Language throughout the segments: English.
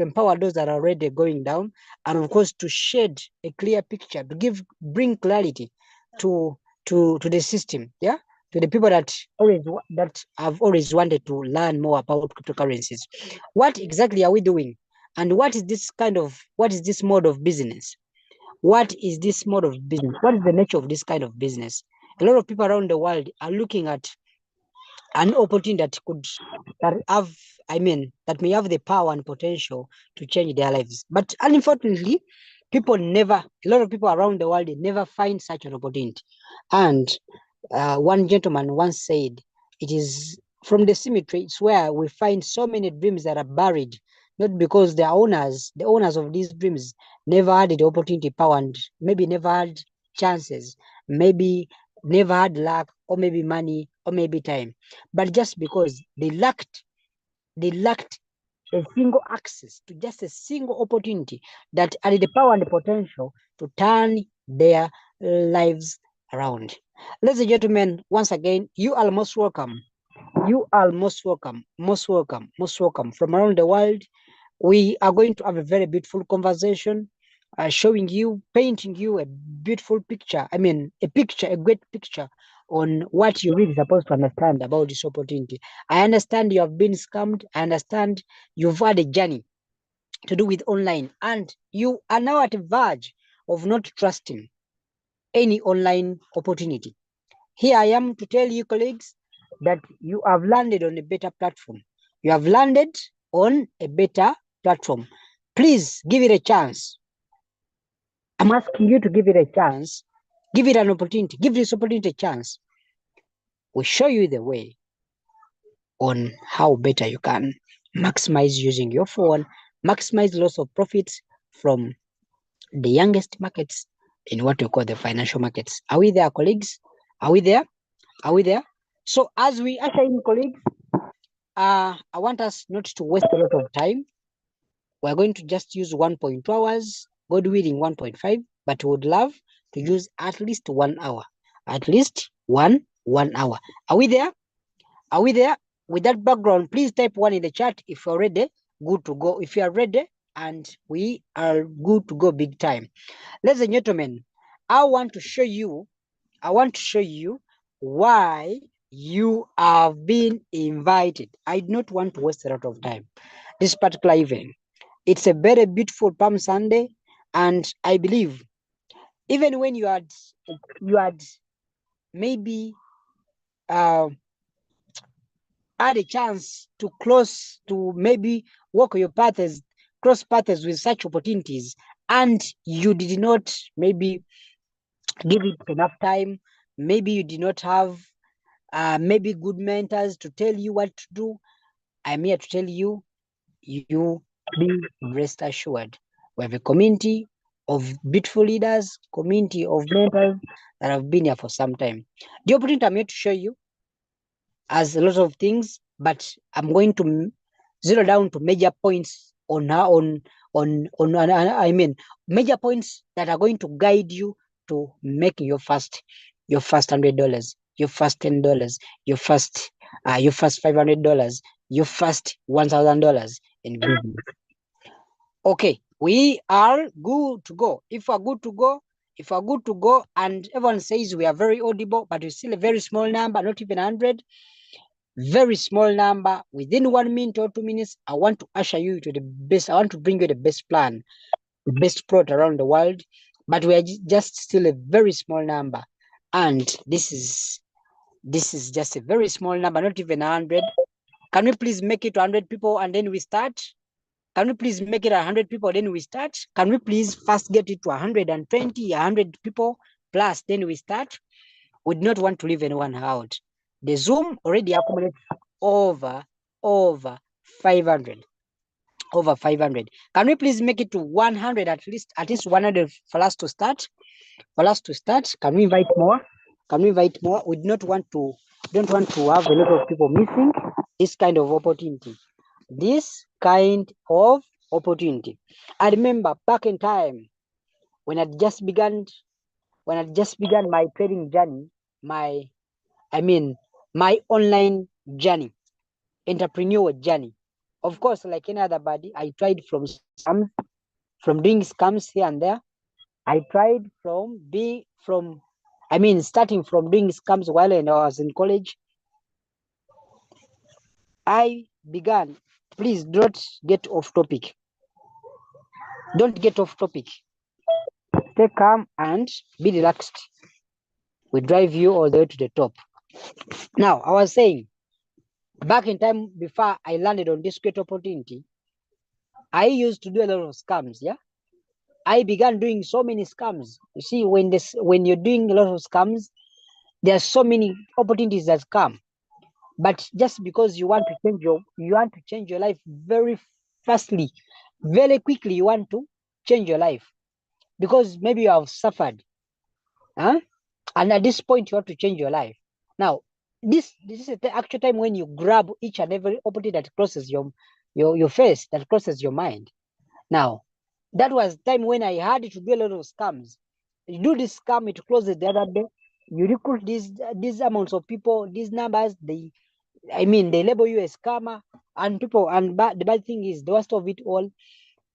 empower those that are already going down, and of course to shed a clear picture, to bring clarity to the system, yeah, to the people that have always wanted to learn more about cryptocurrencies. What exactly are we doing? And what is this mode of business? What is this mode of business? What is the nature of this kind of business? A lot of people around the world are looking at an opportunity that may have the power and potential to change their lives. But unfortunately, a lot of people around the world, they never find such an opportunity. And one gentleman once said, it is from the cemetery, it's where we find so many dreams that are buried, not because the owners of these dreams never had the opportunity, power, and maybe never had chances, maybe never had luck, or maybe money, or maybe time, but just because they lacked a single access to just a single opportunity that had the power and the potential to turn their lives around. Ladies and gentlemen, once again, you are most welcome. You are most welcome, most welcome, most welcome from around the world. We are going to have a very beautiful conversation, painting you a beautiful picture. I mean, a great picture on what you really supposed to understand about this opportunity. I understand you have been scammed. I understand you've had a journey to do with online, and you are now at the verge of not trusting any online opportunity. Here I am to tell you, colleagues, that you have landed on a better platform. You have landed on a better platform. Please give it a chance. I'm asking you to give it a chance. Give it an opportunity. Give this opportunity a chance. We'll show you the way on how better you can maximize using your phone, maximize loss of profits from the youngest markets in what we call the financial markets. Are we there, colleagues? Are we there? Are we there? So as we usher in, colleagues, I want us not to waste a lot of time. We're going to just use 1.2 hours, God willing 1.5, but we would love to use at least 1 hour. At least one hour. Are we there? Are we there? With that background, please type 1 in the chat if you're ready. Good to go. If you are ready, and we are good to go big time. Ladies and gentlemen, I want to show you why you have been invited. I do not want to waste a lot of time. This particular event, it's a very beautiful Palm Sunday, and I believe even when you had maybe had a chance to maybe walk your paths, cross paths with such opportunities, and you did not maybe give it enough time, maybe you did not have maybe good mentors to tell you what to do. I'm here to tell you, you be rest assured. We have a community of beautiful leaders, community of mentors that have been here for some time. The opportunity I'm here to show you has a lot of things, but I'm going to zero down to major points major points that are going to guide you to make your first $100, your first $10, your first $500, your first $1,000 in business. Okay, we are good to go. If we're good to go, and everyone says we are very audible, but we're still a very small number, not even 100. Very small number. Within 1 minute or 2 minutes, I want to usher you to the best. I want to bring you the best plan, the best product around the world. But we are just still a very small number, and this is just a very small number, not even 100. Can we please make it 100 people and then we start? Can we please make it 100 people, then we start? Can we please first get it to 120, 100 people plus, then we start? We do not want to leave anyone out. The Zoom already accumulates over 500. Over 500. Can we please make it to 100 at least 100 for us to start? Can we invite more? We don't want to have a lot of people missing this kind of opportunity. I remember back in time when I just began my trading journey, my online journey, entrepreneurial journey. Of course, like any other body, I tried from scams, from doing scams here and there. I tried starting from doing scams while I was in college. I began, please don't get off topic. Don't get off topic. Stay calm and be relaxed. We drive you all the way to the top. Now, I was saying, back in time before I landed on this great opportunity, I used to do a lot of scams. Yeah, I began doing so many scams. You see, when you're doing a lot of scams, there are so many opportunities that come. But just because you want to change your life very fastly, very quickly, you want to change your life because maybe you have suffered, huh? And at this point, you have to change your life. Now, this is the actual time when you grab each and every opportunity that crosses your face, that crosses your mind. Now, that was time when I had to do a lot of scams. You do this scam, it closes the other day. You recruit these amounts of people, these numbers. They label you a scammer, and the bad thing is, the worst of it all,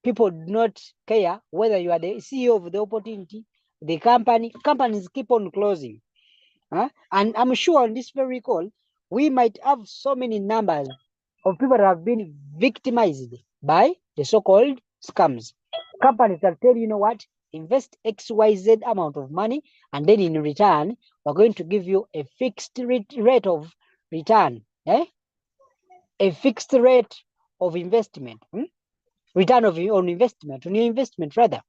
people do not care whether you are the CEO of the opportunity, the companies keep on closing. Huh? And I'm sure on this very call, we might have so many numbers of people that have been victimized by the so-called scams. Companies that tell you know what, invest XYZ amount of money, and then in return, we're going to give you a fixed rate of return. A fixed rate of investment. Return on your investment rather.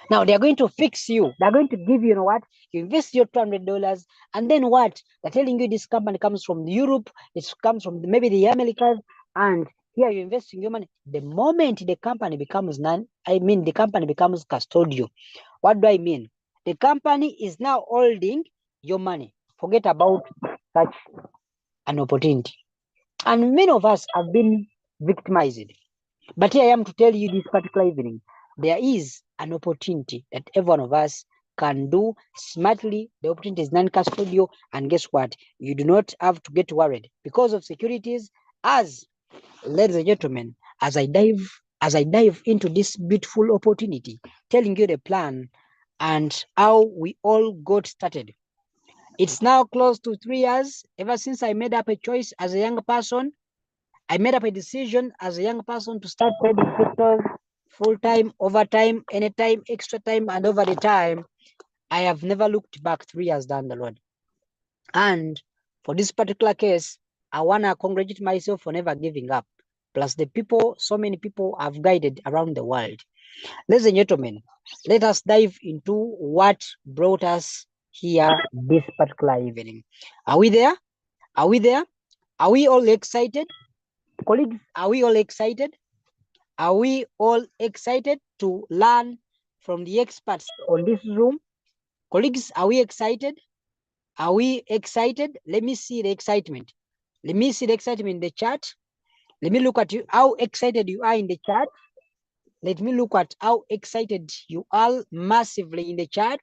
Now they're going to fix you. They're going to give you know what? You invest your $200, and then what? They're telling you this company comes from Europe, it comes from maybe the Americas, and here you're investing your money. The moment the company becomes the company becomes custodial. What do I mean? The company is now holding your money. Forget about such an opportunity. And many of us have been victimized. But here I am to tell you this particular evening, there is an opportunity that every one of us can do smartly. The opportunity is non-custodial, and guess what? You do not have to get worried because of securities. As ladies and gentlemen, as I dive into this beautiful opportunity, telling you the plan and how we all got started. It's now close to 3 years ever since I made up a choice as a young person. I made up a decision as a young person to start trading cryptos full-time, overtime, anytime, extra time, and over the time. I have never looked back 3 years down the road. And for this particular case, I want to congratulate myself for never giving up. Plus the people, so many people I've guided around the world. Ladies and gentlemen, let us dive into what brought us here this particular evening. Are we there? Are we there? Are we all excited? Colleagues, are we all excited? Are we all excited to learn from the experts on this Zoom? Colleagues, are we excited? Are we excited? Let me see the excitement. Let me see the excitement in the chat. Let me look at you, how excited you are in the chat. Let me look at how excited you are massively in the chat.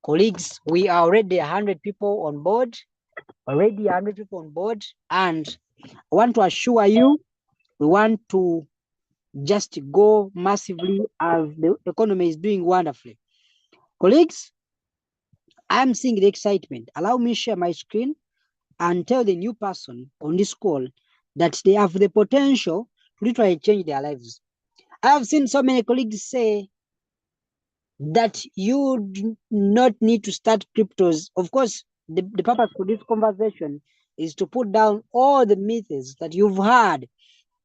Colleagues, we are already 100 people on board. Already 100 people on board. And I want to assure you, we want to just go massively as the economy is doing wonderfully. Colleagues, I'm seeing the excitement. Allow me share my screen and tell the new person on this call that they have the potential to literally change their lives. I have seen so many colleagues say that you do not need to start cryptos. Of course, the purpose for this conversation is to put down all the myths that you've heard.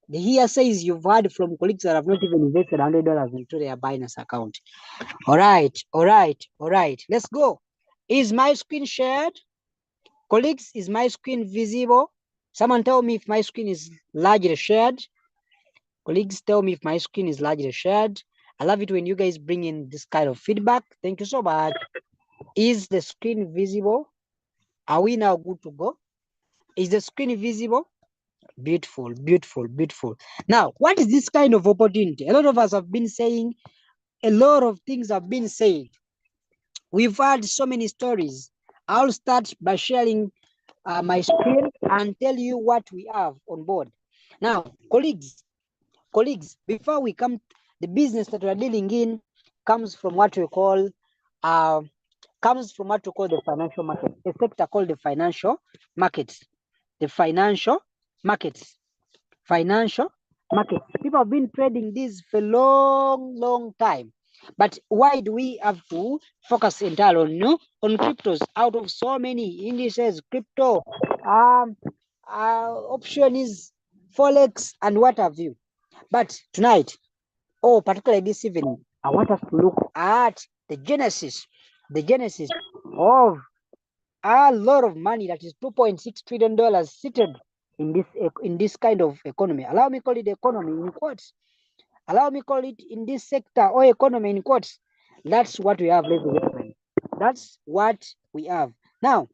The hearsays you've heard from colleagues that have not even invested $100 into their Binance account. All right. Let's go. Is my screen shared? Colleagues, is my screen visible? Someone tell me if my screen is largely shared. Colleagues, tell me if my screen is largely shared. I love it when you guys bring in this kind of feedback. Thank you so much. Is the screen visible? Are we now good to go? Is the screen visible? Beautiful. Now, what is this kind of opportunity? A lot of us have been saying, a lot of things have been said. We've had so many stories. I'll start by sharing my screen and tell you what we have on board. Now, colleagues, before we come, the business that we are dealing in comes from what we call the financial market, a sector called the financial markets. The financial markets. Financial markets. People have been trading this for a long time. But why do we have to focus entirely on cryptos out of so many indices, crypto, option is forex and what have you? But tonight, particularly this evening, I want us to look at the genesis of a lot of money, that is $2.6 trillion seated in this kind of economy. Allow me call it economy in quotes. Allow me call it in this sector or economy in quotes. That's what we have, ladies and gentlemen. That's what we have. Now,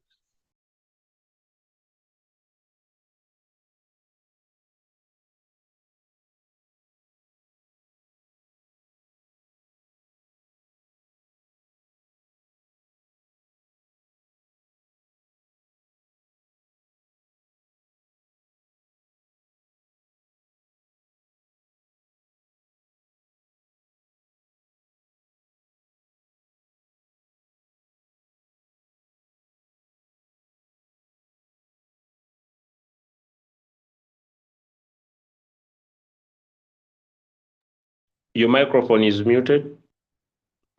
Your microphone is muted.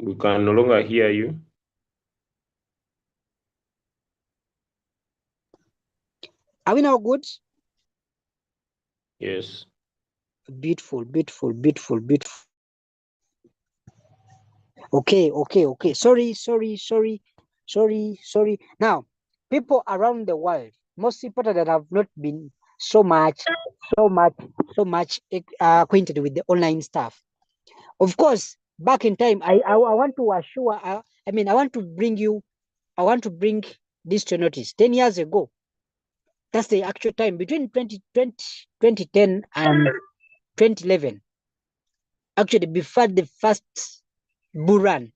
We can no longer hear you. are we now good? Yes. Beautiful. Okay. Sorry. Now, people around the world, most people that have not been so much acquainted with the online stuff. Of course, back in time, I want to assure, I want to bring this to notice. 10 years ago, that's the actual time between 2010 and 2011. Actually, before the first bull run,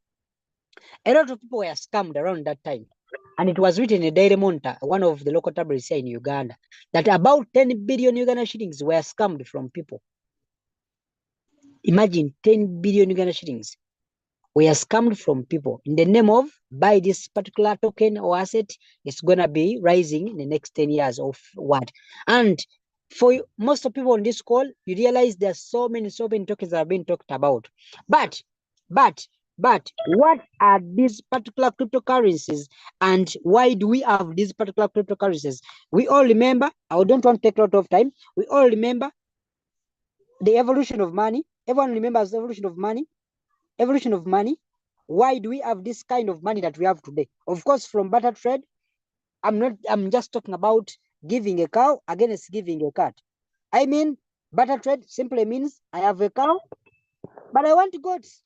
a lot of people were scammed around that time. And it was written in Daily Monitor, one of the local tabloids here in Uganda, that about 10 billion Uganda shillings were scammed from people. Imagine 10 billion Uganda shillings were scammed from people in the name of buy this particular token or asset. It's going to be rising in the next 10 years of what. And for most of people on this call, you realize there's so many tokens that are being talked about. But what are these particular cryptocurrencies and why do we have these particular cryptocurrencies? We all remember, I don't want to take a lot of time. We all remember the evolution of money. Everyone remembers the evolution of money. Why do we have this kind of money that we have today? Of course, from barter trade. I'm just talking about giving a cow against giving a cat. I mean, barter trade simply means I have a cow, but I want goats.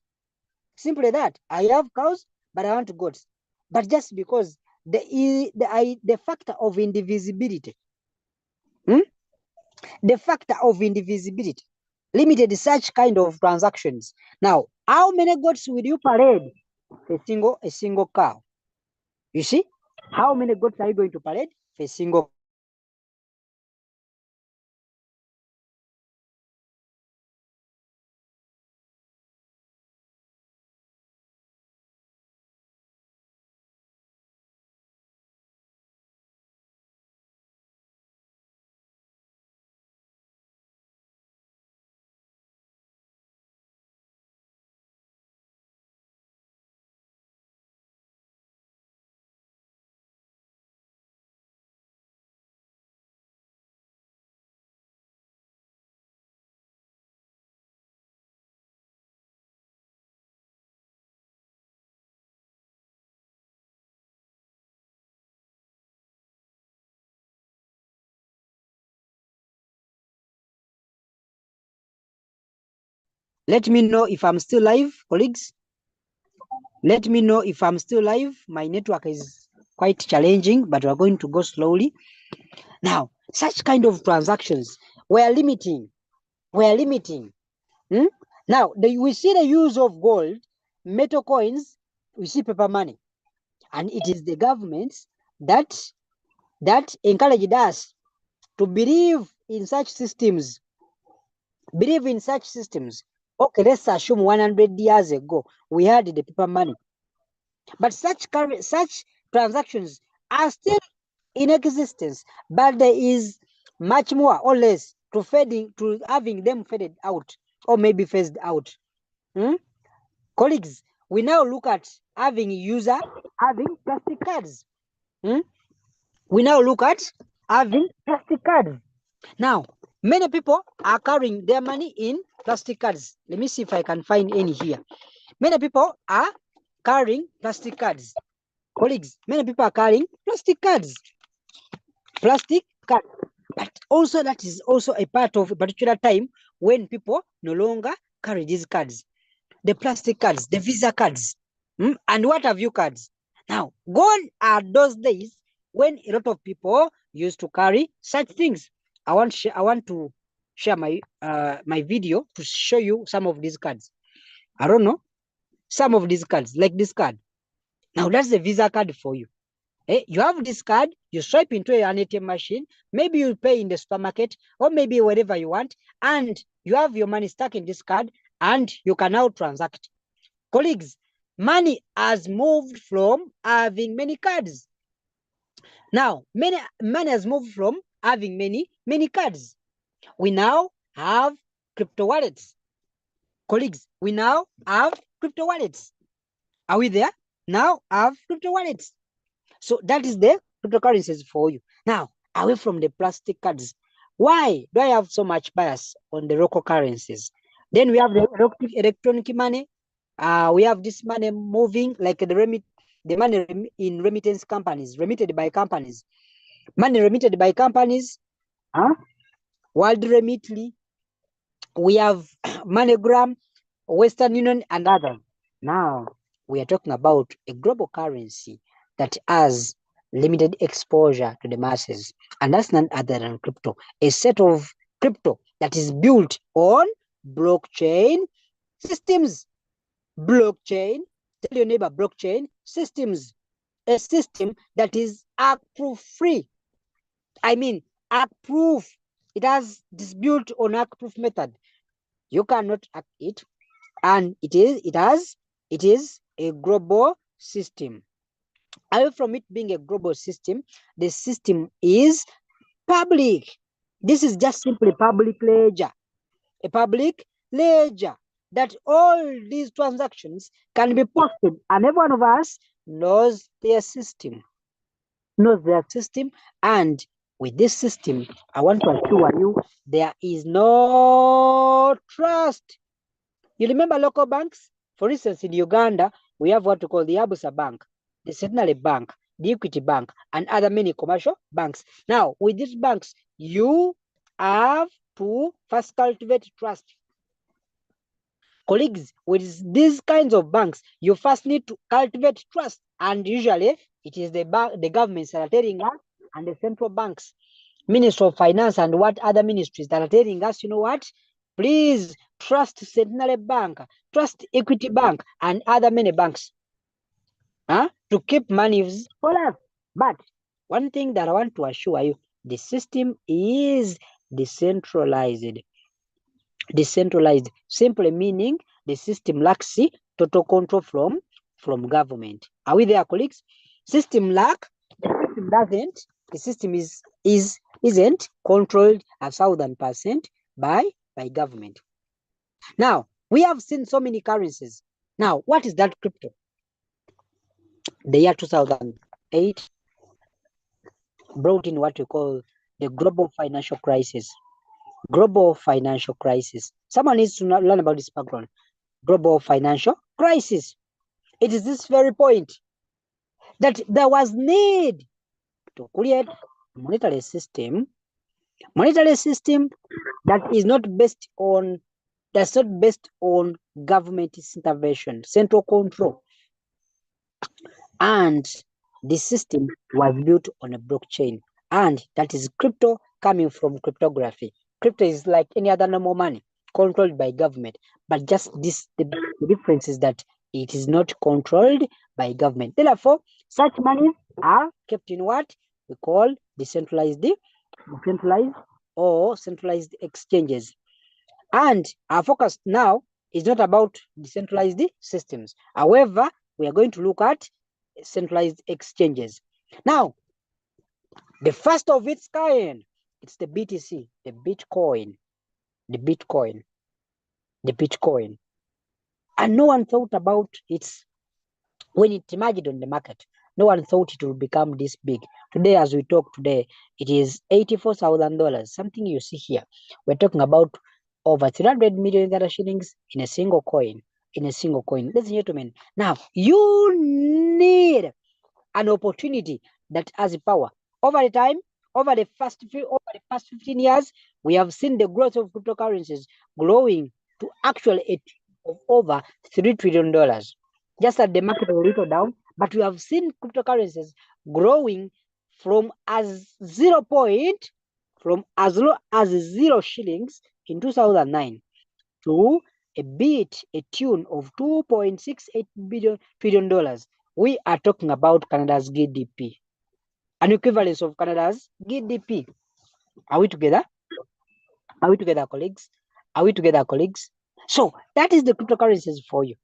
Simply that. I have cows, but I want goats. But just because the factor of indivisibility, the factor of indivisibility limited such kind of transactions. Now, how many goats will you parade for a single cow? You see, how many goats are you going to parade for a single? Let me know if I'm still live, colleagues. Let me know if I'm still live. My network is quite challenging, but we're going to go slowly. Now, such kind of transactions we're limiting. Now, we see the use of gold, metal coins, we see paper money. And it is the governments that encouraged us to believe in such systems. Believe in such systems. Okay, let's assume 100 years ago we had the paper money, but such transactions are still in existence, but there is much more or less to having them faded out or maybe phased out. Colleagues, we now look at having plastic cards. We now look at having plastic cards. Now, many people are carrying their money in plastic cards. Let me see if I can find any here. Many people are carrying plastic cards. Colleagues, many people are carrying plastic cards. Plastic cards. But also that is also a part of a particular time when people no longer carry these cards. The plastic cards, the Visa cards. And what have you cards? Now, gone are those days when a lot of people used to carry such things. I want to share my my video to show you some of these cards. I don't know, some of these cards, like this card. Now that's the Visa card for you. You have this card, you swipe into an ATM machine, maybe you pay in the supermarket or maybe wherever you want, and you have your money stuck in this card and you can now transact. Colleagues, money has moved from having many cards. Now, money has moved from having many cards. We now have crypto wallets. Colleagues, we now have crypto wallets. Are we there? Now have crypto wallets. So that is the cryptocurrencies for you. Now, away from the plastic cards. Why do I have so much bias on the local currencies? Then we have the electronic money. We have this money moving like the money in remittance companies, remitted by companies. Money remitted by companies, World Remitly, we have MoneyGram, Western Union, and others. Now, we are talking about a global currency that has limited exposure to the masses, and that's none other than crypto, a set of crypto that is built on blockchain systems. Blockchain, tell your neighbor, blockchain systems, a system that is ARC-proof free. I mean, ARC-proof. It has this built on ARC-proof method. You cannot hack it, and it is a global system. Away from it being a global system, the system is public. This is just simply public ledger, a public ledger that all these transactions can be posted, and every one of us knows their system, and with this system, I want to assure you, there is no trust. You remember local banks? For instance, in Uganda, we have what we call the Abusa Bank, the Centenary Bank, the Equity Bank, and other many commercial banks. Now, with these banks, you have to first cultivate trust. Colleagues, with these kinds of banks, you first need to cultivate trust. And usually, it is the governments that are telling us, and the central banks, Ministry of Finance, and what other ministries that are telling us, you know what? Please trust Centenary Bank, trust Equity Bank, and other many banks to keep money for us. But one thing that I want to assure you, the system is decentralized. Decentralized, simply meaning the system lacks total control from government. Are we there, colleagues? System doesn't. The system isn't controlled 1,000% by government. Now, we have seen so many currencies. Now, what is that crypto? The year 2008 brought in what we call the global financial crisis. Global financial crisis. Someone needs to learn about this background. Global financial crisis. It is this very point that there was need to create a monetary system that is not based on government intervention, central control. And this system was built on a blockchain, and that is crypto coming from cryptography. Crypto is like any other normal money controlled by government, but just the difference is that it is not controlled by government. Therefore, such monies are kept in what we call decentralized or centralized exchanges. And our focus now is not about decentralized systems. However, we are going to look at centralized exchanges. Now, the first of its kind, it's the BTC, the Bitcoin, the Bitcoin, the Bitcoin. And no one thought about its when it emerged on the market. No one thought it would become this big. Today, as we talk today, it is $84,000. Something you see here. We're talking about over 300 million Ghana shillings in a single coin. In a single coin. Ladies and gentlemen, now you need an opportunity that has power. Over the time, over the past 15 years, we have seen the growth of cryptocurrencies growing to actually of over $3 trillion. Just that the market was a little down, but we have seen cryptocurrencies growing from as 0 point, from as low as 0 shillings in 2009 to a tune of $2.68 trillion. We are talking about Canada's GDP, an equivalence of Canada's GDP. Are we together? Are we together, colleagues? Are we together, colleagues? So that is the cryptocurrencies for you.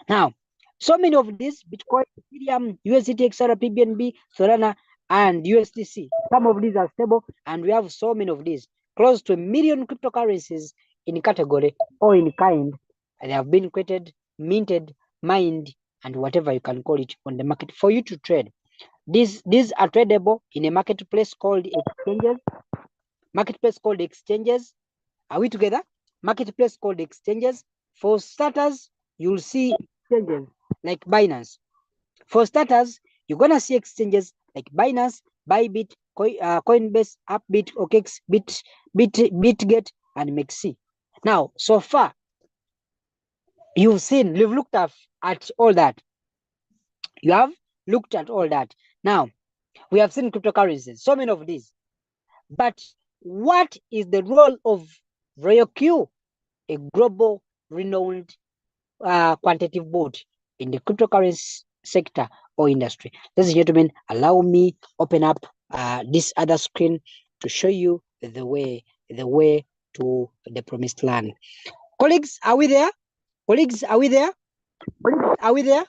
Now, so many of these Bitcoin, Ethereum, USDT, XR, PBNB, Solana, and USDC. Some of these are stable, and we have so many of these. Close to 1 million cryptocurrencies in category or in kind. They have been created, minted, mined, and whatever you can call it on the market for you to trade. These are tradable in a marketplace called exchanges. Marketplace called exchanges. Are we together? Marketplace called exchanges. For starters, you'll see exchanges like Binance. For starters, you're gonna see exchanges like Binance, Bybit, Coinbase, Upbit, OKX, BitGet, and Mexi. Now, so far, you've looked at all that. You have looked at all that. Now, we have seen cryptocurrencies, so many of these. But what is the role of ROYALQ, a global renowned quantitative board in the cryptocurrency sector or industry? Ladies and gentlemen, allow me open up this other screen to show you the way to the promised land. Colleagues, are we there? Colleagues, are we there? Colleagues, are we there?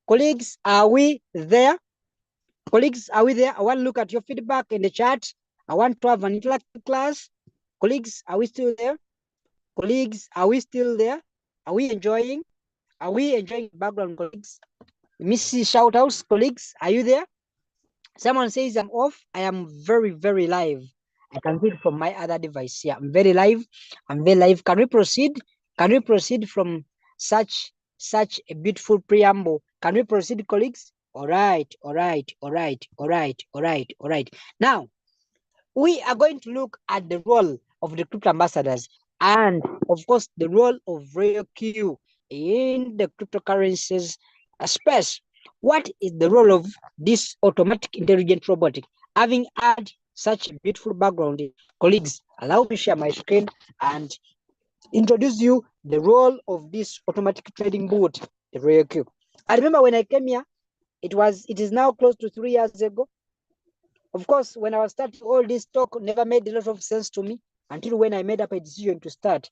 Colleagues, are we there? Colleagues, are we there? I want to look at your feedback in the chat. I want to have an interactive class. Colleagues, are we still there? Colleagues, are we still there? Are we enjoying? Are we enjoying the background, colleagues? Missy shout outs, colleagues, are you there? Someone says I'm off. I am very, very live. I can see it from my other device here. I'm very live. I'm very live. Can we proceed? Can we proceed from such a beautiful preamble? Can we proceed, colleagues? All right, all right, all right, all right, all right, all right. Now, we are going to look at the role of the crypto ambassadors and, of course, the role of ROYALQ in the cryptocurrencies space. What is the role of this automatic intelligent robotic? Having had such a beautiful background, colleagues, allow me to share my screen and introduce you the role of this automatic trading bot, the ROYALQ. I remember when I came here, it is now close to 3 years ago. Of course, when I was starting, all this talk never made a lot of sense to me until when I made up a decision to start.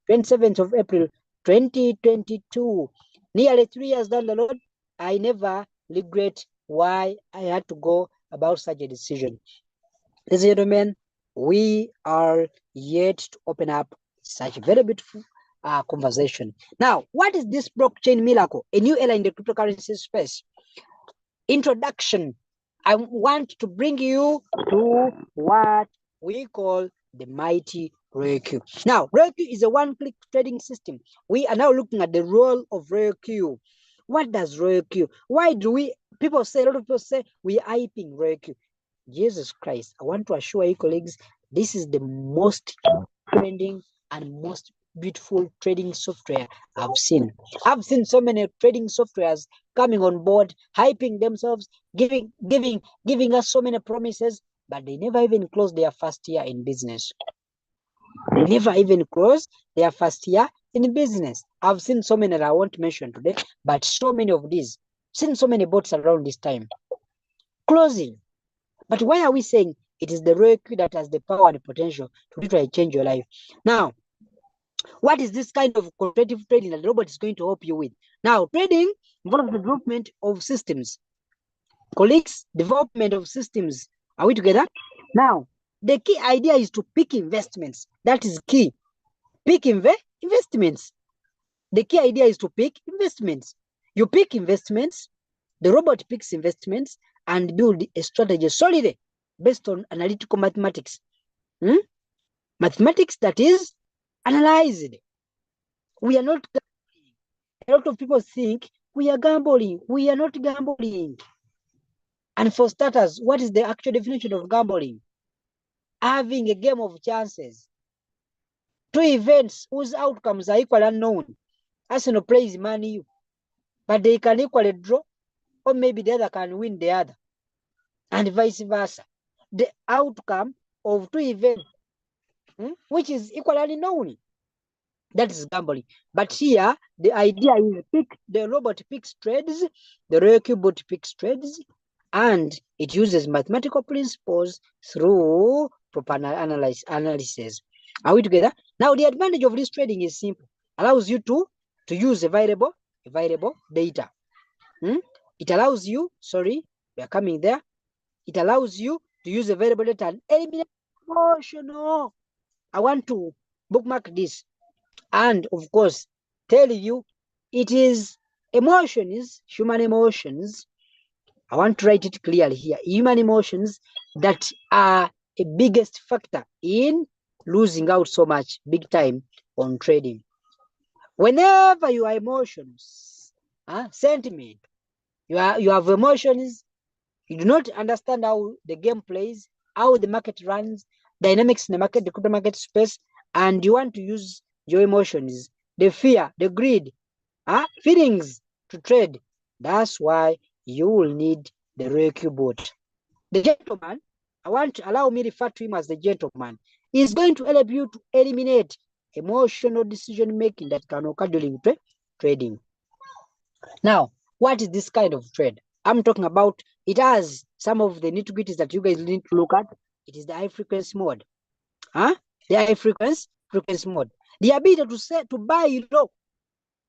27th of April, 2022, nearly 3 years down the road, I never regret why I had to go about such a decision. Ladies and gentlemen, we are yet to open up such a very beautiful conversation. Now, what is this blockchain miracle? A new era in the cryptocurrency space. Introduction. I want to bring you to what we call the mighty ROYALQ. Now, ROYALQ is a one-click trading system. We are now looking at the role of ROYALQ. What does ROYALQ? Why do a lot of people say we are hyping ROYALQ? Jesus Christ, I want to assure you, colleagues, this is the most trending and most beautiful trading software I've seen. I've seen so many trading softwares coming on board, hyping themselves, giving us so many promises, but they never even close their first year in business. They never even close their first year in business. I've seen so many that I won't mention today, but so many of these, seen so many bots around this time closing. But why are we saying It is the ROYALQ that has the power and the potential to literally change your life. Now, what is this kind of cooperative trading that the robot is going to help you with? Now, trading involves the development of systems. Colleagues, development of systems. Are we together? Now, the key idea is to pick investments. That is key. Pick investments. The key idea is to pick investments. You pick investments, the robot picks investments, and build a strategy solely based on analytical mathematics. Mathematics that is analyzed. We are not gambling. A lot of people think we are gambling. We are not gambling. And for starters, what is the actual definition of gambling? Having a game of chances. Two events whose outcomes are equally unknown. Arsenal plays Man U, but they can equally draw, or maybe the other can win the other, and vice versa. The outcome of two events, which is equally unknown, that is gambling. But here, the idea is the robot picks trades, the ROYALQ bot picks trades, and it uses mathematical principles through proper analysis. Are we together? Now, the advantage of this trading is simple. Allows you to use available data. It allows you, sorry, we are coming there. It allows you to use available data and eliminate emotional. I want to bookmark this. And of course, tell you it is emotions, human emotions. I want to write it clearly here. Human emotions that are a biggest factor in losing out so much big time on trading. Whenever you are emotions, sentiment, you have emotions, you do not understand how the game plays, how the market runs, dynamics in the market, the crypto market space, and you want to use your emotions, the fear, the greed, feelings to trade. That's why you will need the ROYALQ bot. The gentleman, allow me to refer to him as the gentleman, is going to help you to eliminate emotional decision making that can occur during trading. Now, what is this kind of trade? I'm talking about, it has some of the nitty-gritties that you guys need to look at. It is the high frequency mode. The high frequency mode. The ability to buy low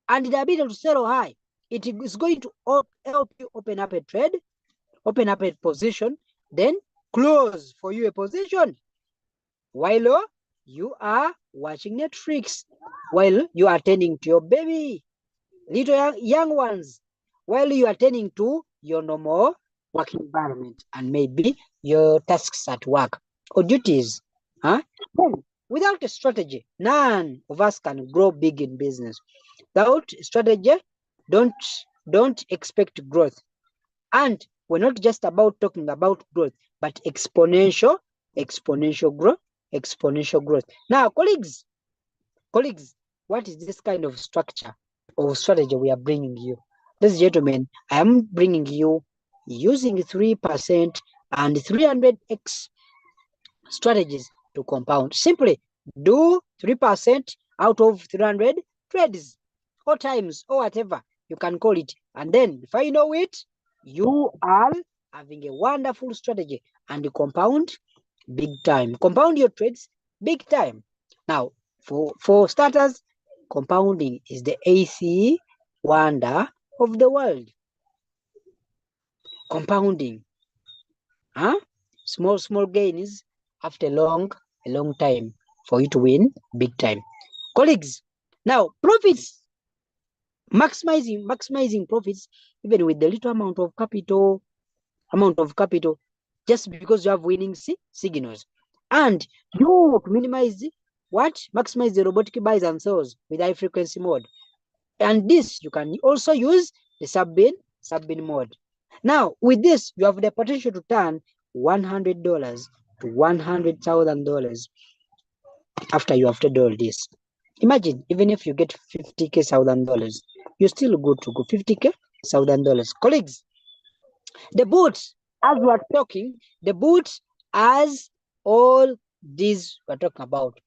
and the ability to sell high. It is going to help you open up a trade, open up a position, then close for you a position while you are watching Netflix, while you are tending to your baby, little young ones, while you are tending to your normal working environment and maybe your tasks at work or duties. Then, without a strategy, none of us can grow big in business. Without strategy, don't expect growth. And we're not just about talking about growth, but exponential growth. Now, colleagues, what is this kind of structure or strategy we are bringing you? Ladies and gentlemen, I am bringing you using 3% and 300x strategies to compound. Simply do 3% out of 300 trades or times or whatever you can call it. And then if I know it, you are having a wonderful strategy and you compound big time. Compound your trades big time. Now, for starters, compounding is the eighth wonder of the world. Compounding. Small gains after a long time for you to win big time. Colleagues, now profits. Maximizing profits even with the little amount of capital, just because you have winning signals. And you minimize maximize the robotic buys and sells with high frequency mode. And this you can also use the sub-bin mode. Now with this, you have the potential to turn $100 to $100,000 after you have done all this. Imagine, even if you get $50,000, you're still good to go. $50,000. Colleagues, the boots, as we are talking, the boots as all these we're talking about.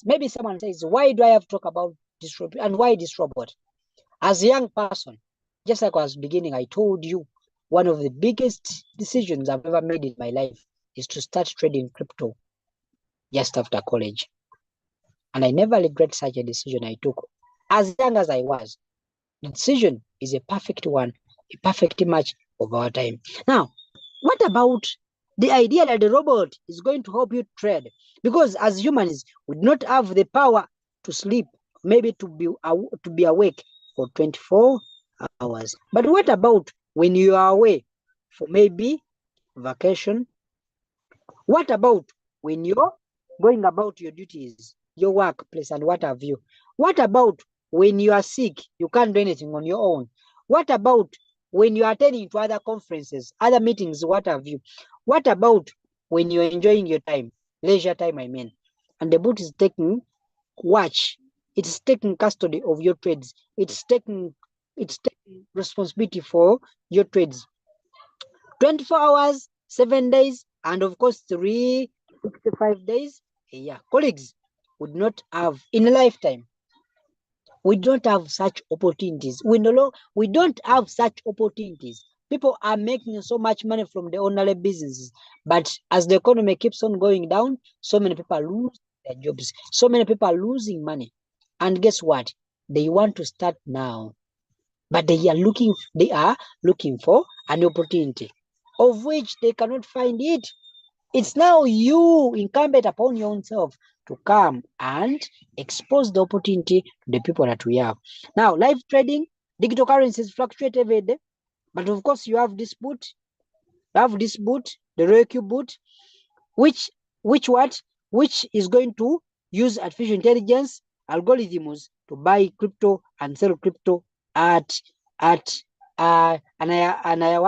Maybe someone says, why do I have to talk about this robot and why this robot? As a young person, just like I was beginning, I told you one of the biggest decisions I've ever made in my life is to start trading crypto just after college. And I never regret such a decision I took. As young as I was, the decision is a perfect one, a perfect match of our time. Now, what about the idea that the robot is going to help you trade? Because as humans, we do not have the power to sleep, maybe to be awake for 24 hours. But what about when you are away for maybe vacation? What about when you're going about your duties, your workplace, and what have you? What about when you are sick, you can't do anything on your own? What about when you are attending to other conferences, other meetings, what have you? What about when you're enjoying your time, leisure time, I mean, and the boot is taking watch, it's taking custody of your trades, it's taking responsibility for your trades. 24 hours, 7 days, and of course 365 days a year. Colleagues would not have in a lifetime. We don't have such opportunities. We don't have such opportunities. People are making so much money from the ordinary businesses, but as the economy keeps on going down, so many people lose their jobs. So many people are losing money. And guess what? They want to start now, but they are looking for an opportunity of which they cannot find it. It's now you incumbent upon yourself to come and expose the opportunity to the people that we have. Now, live trading, digital currencies fluctuate every day, but of course you have this boot, the ROYALQ boot, which is going to use artificial intelligence algorithms to buy crypto and sell crypto at an higher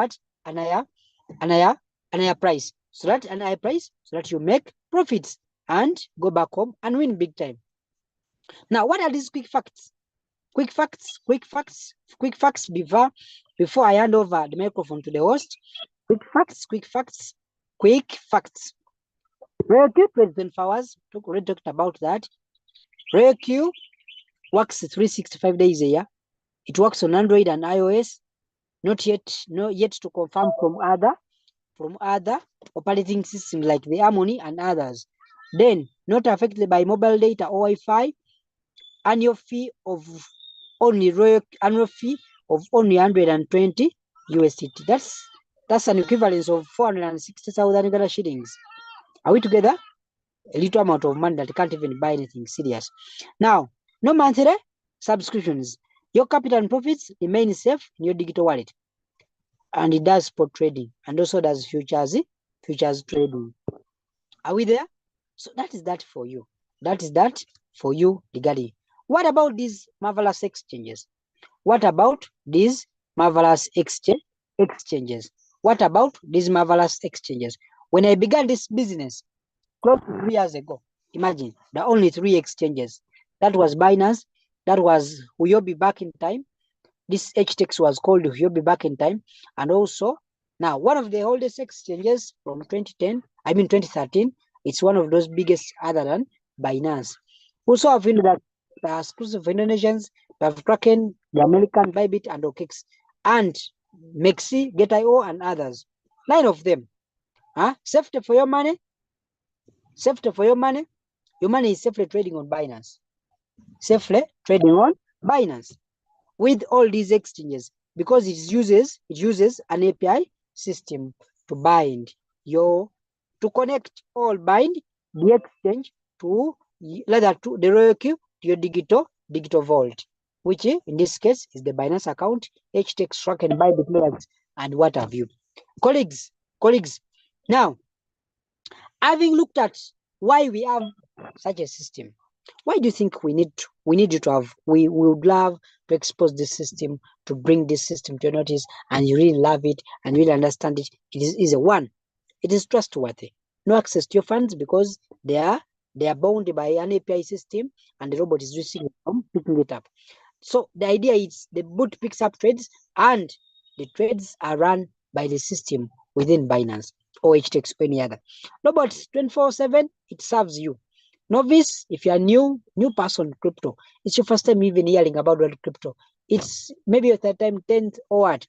price. So that you make profits and go back home and win big time. Now, what are these quick facts? Quick facts before I hand over the microphone to the host. Quick facts. ROYALQ 24 hours. We already talked about that. ROYALQ works 365 days a year. It works on Android and iOS. Not yet to confirm from other operating systems like the Harmony and others. Then, not affected by mobile data or Wi-Fi. Annual fee of only 120 USDT. That's an equivalence of 460,000 Ghana shillings. Are we together? A little amount of money that you can't even buy anything serious. Now, no monthly subscriptions. Your capital and profits remain safe in your digital wallet. And it does spot trading and also does futures trading. Are we there? So that is that for you. Legally. What about these marvelous exchanges? What about these marvelous exchanges? When I began this business close to 3 years ago, imagine there are only 3 exchanges. That was Binance, that was Huobi back in time. This HTX was called Huobi back in time. And also, now one of the oldest exchanges from 2013, it's one of those biggest other than Binance. Also, I've seen that the exclusive Indonesians, we have Kraken, the American Bybit, and OKX, and Mexi, Get.io, and others. 9 of them. Safety for your money. Your money is safely trading on Binance. With all these exchanges, because it uses an API system to bind the exchange to the ROYALQ to your digital vault, which in this case is the Binance account, HTX, Kraken, Bybit, and what have you. Colleagues, now, having looked at why we have such a system, why do you think we would love to expose this system, to bring this system to your notice, and you really love it and really understand it? It is a one. It is trustworthy. No access to your funds because they are bound by an API system, and the robot is picking it up. So the idea is the bot picks up trades, and the trades are run by the system within Binance or HTX or any other. Robots 24/7, it serves you. Novice, if you are new person crypto, it's your first time even hearing about crypto. It's maybe your third time, 10th or what.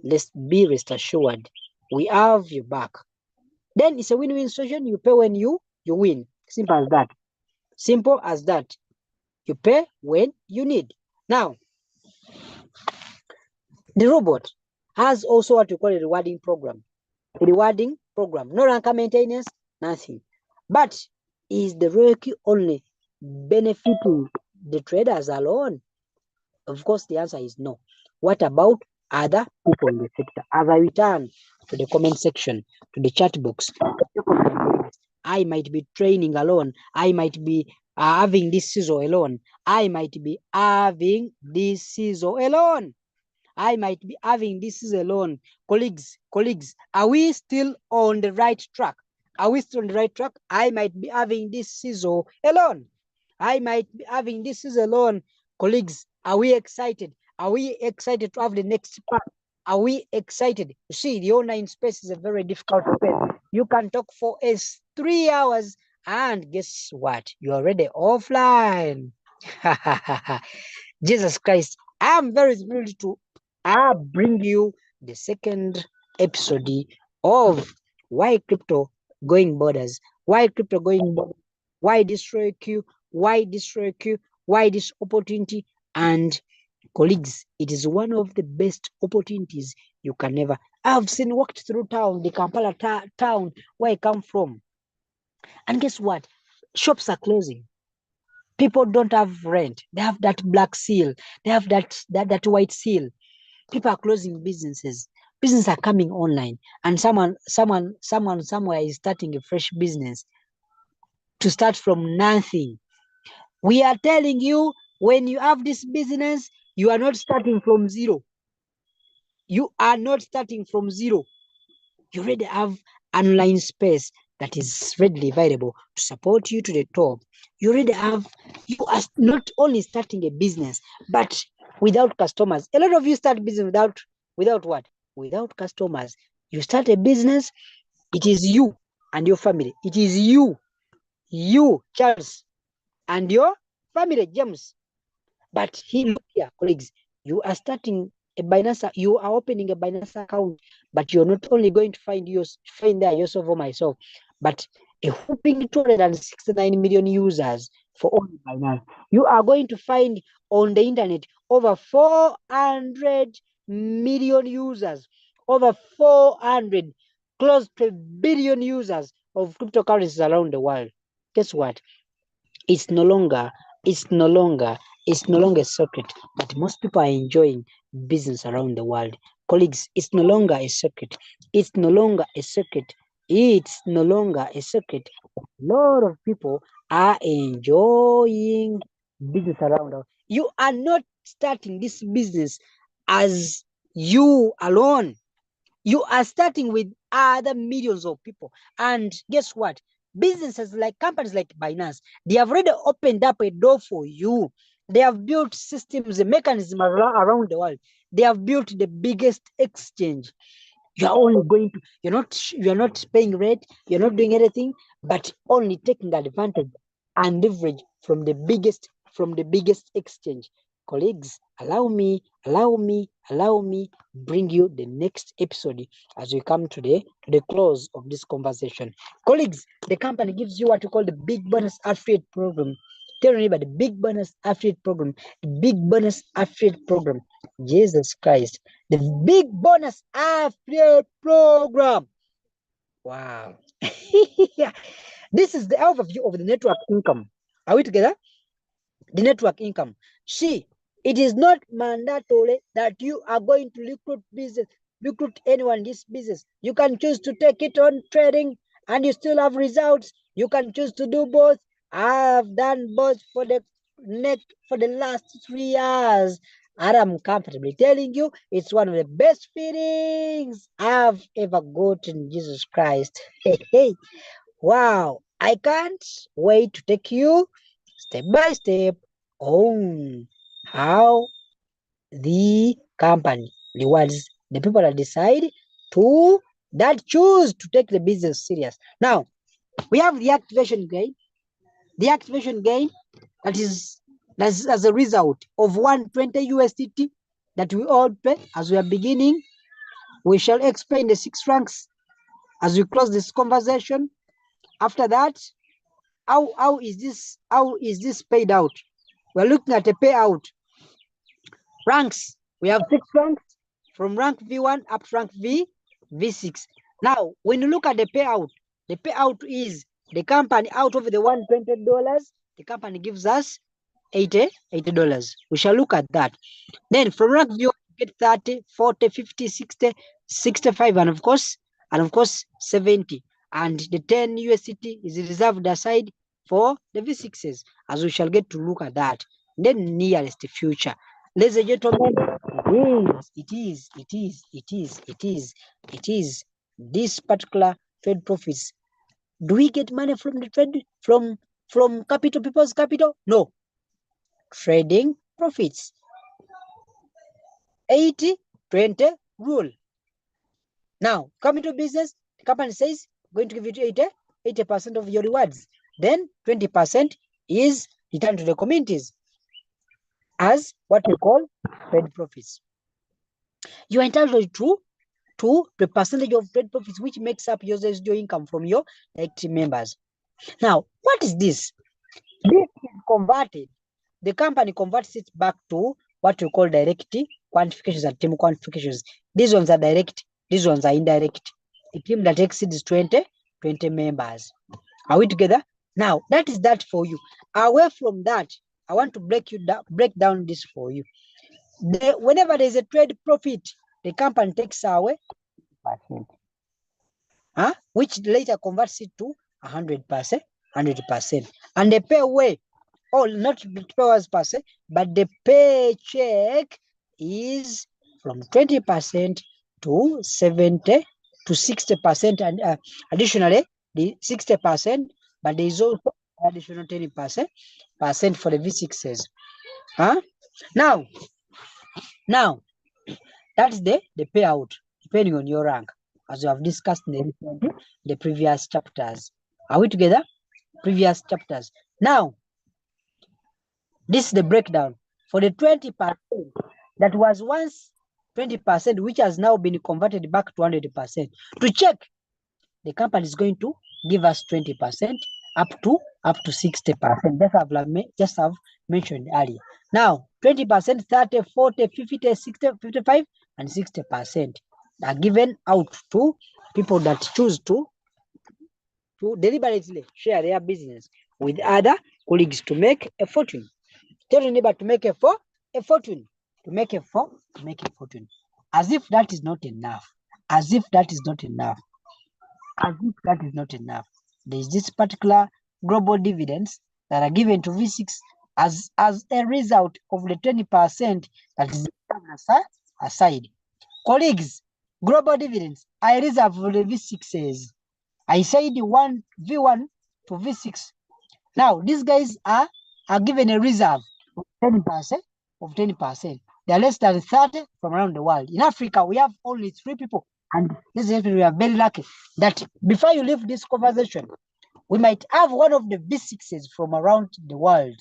Let's be rest assured, we have your back. Then it's a win-win situation. You pay when you win. Simple as that. Simple as that. You pay when you need. Now, the robot has also what we call a rewarding program. A rewarding program. No ranker maintenance, nothing. But is the ROYALQ only benefiting the traders alone? Of course, the answer is no. What about other people in the sector? As I return to the comment section, to the chat box, I might be training alone. I might be having this season alone. I might be having this season alone. I might be having this alone. Colleagues, are we still on the right track? Are we still on the right track? I might be having this season alone. I might be having this season alone. Colleagues, are we excited? Are we excited to have the next part? Are we excited? You see, the online space is a very difficult space. You can talk for 3 hours, and guess what? You're already offline. Jesus Christ. I am very thrilled to bring you the second episode of Why Crypto Going Borders. Why Crypto Going Borders? Why this ROYALQ? Why this ROYALQ? Why this opportunity? And colleagues, it is one of the best opportunities you can ever. I've seen walked through town, the Kampala town where I come from. And guess what? Shops are closing. People don't have rent. They have that black seal. They have that white seal. People are closing businesses. Businesses are coming online, and someone somewhere is starting a fresh business to start from nothing. We are telling you, when you have this business, you are not starting from zero. You are not starting from zero. You already have an online space that is readily available to support you to the top. You already have, you are not only starting a business, but without customers. A lot of you start business without what? Without customers. You start a business, it is you and your family. It is you, Charles, and your family, James. But look here, colleagues, you are starting a Binance, you are opening a Binance account, but you're not only going to find there yourself or myself, but a whooping 269 million users for only Binance. You are going to find on the internet over 400 million users, over 400, close to a billion users of cryptocurrencies around the world. Guess what? It's no longer a secret that most people are enjoying business around the world. Colleagues, it's no longer a secret. It's no longer a secret. It's no longer a secret. A lot of people are enjoying business around us. You are not starting this business as you alone. You are starting with other millions of people. And guess what? Businesses like companies like Binance, they have already opened up a door for you. They have built systems and mechanisms around the world. They have built the biggest exchange. You are only going to, you're not paying rent, you're not doing anything, but only taking advantage and leverage from the biggest exchange. Colleagues, allow me bring you the next episode as we come to the close of this conversation. Colleagues, the company gives you what you call the big bonus affiliate program. Tell me about the big bonus affiliate program. The big bonus affiliate program. Jesus Christ. The big bonus affiliate program. Wow. This is the overview of the network income. Are we together? The network income. See, it is not mandatory that you are going to recruit anyone in this business. You can choose to take it on trading and you still have results. You can choose to do both. I've done both for the last 3 years. And I'm comfortably telling you, it's one of the best feelings I've ever gotten. Jesus Christ. Hey. Wow. I can't wait to take you step by step on how the company rewards the people that decide that choose to take the business serious. Now, we have the activation gain. The activation gain that's as a result of 120 USDT that we all pay as we are beginning. We shall explain the 6 ranks As we close this conversation, after that, how is this paid out? We're looking at a payout. Ranks. We have 6 ranks from rank V1 up to rank V6. Now, when you look at the payout is the company out of the $120, the company gives us $80. We shall look at that. Then from rank V1, you get 30, 40, 50, 60, 65, and of course 70. And the 10 USDT is reserved aside for the V6s, as we shall get to look at that. Then nearest future. Ladies and gentlemen, it is this particular trade profits. Do we get money from the trade from capital, people's capital? No. Trading profits. 80-20 rule. Now, coming to business, the company says going to give you 80% of your rewards. Then 20% is returned to the communities as what we call trade profits. You are entitled to the percentage of trade profits which makes up your residual income from your direct members. Now, what is this? This is converted. The company converts it back to what we call direct quantifications and team quantifications. These ones are direct, these ones are indirect. A team that exceeds 20 members. Are we together? Now, that is that for you. Away from that, I want to break down this for you. Whenever there is a trade profit, the company takes away 100%, which later converts it to 100%, and they pay away, not pay us per se, but the paycheck is from 20% to 70 to 60%, and additionally the 60%, but there is also additional 10% for the V6s. Now that's the payout depending on your rank, as we have discussed in the previous chapters. Are we together? Previous chapters. Now, this is the breakdown for the 20% that was once 20%, which has now been converted back to 100%. To check, the company is going to give us 20% up to 60%. Just have mentioned earlier. Now, 20%, 30, 40, 50, 60, 55, and 60% are given out to people that choose to deliberately share their business with other colleagues to make a fortune. Tell your neighbor to make a fortune. To make a fortune. As if that is not enough. There is this particular global dividends that are given to V6 as a result of the 20% that is aside. Colleagues, global dividends I reserve for the V6s. I said V1 to V6. Now these guys are given a reserve of 10%. They are less than 30 from around the world. In Africa, we have only 3 people. And this is we are very lucky that before you leave this conversation, we might have one of the V6s from around the world.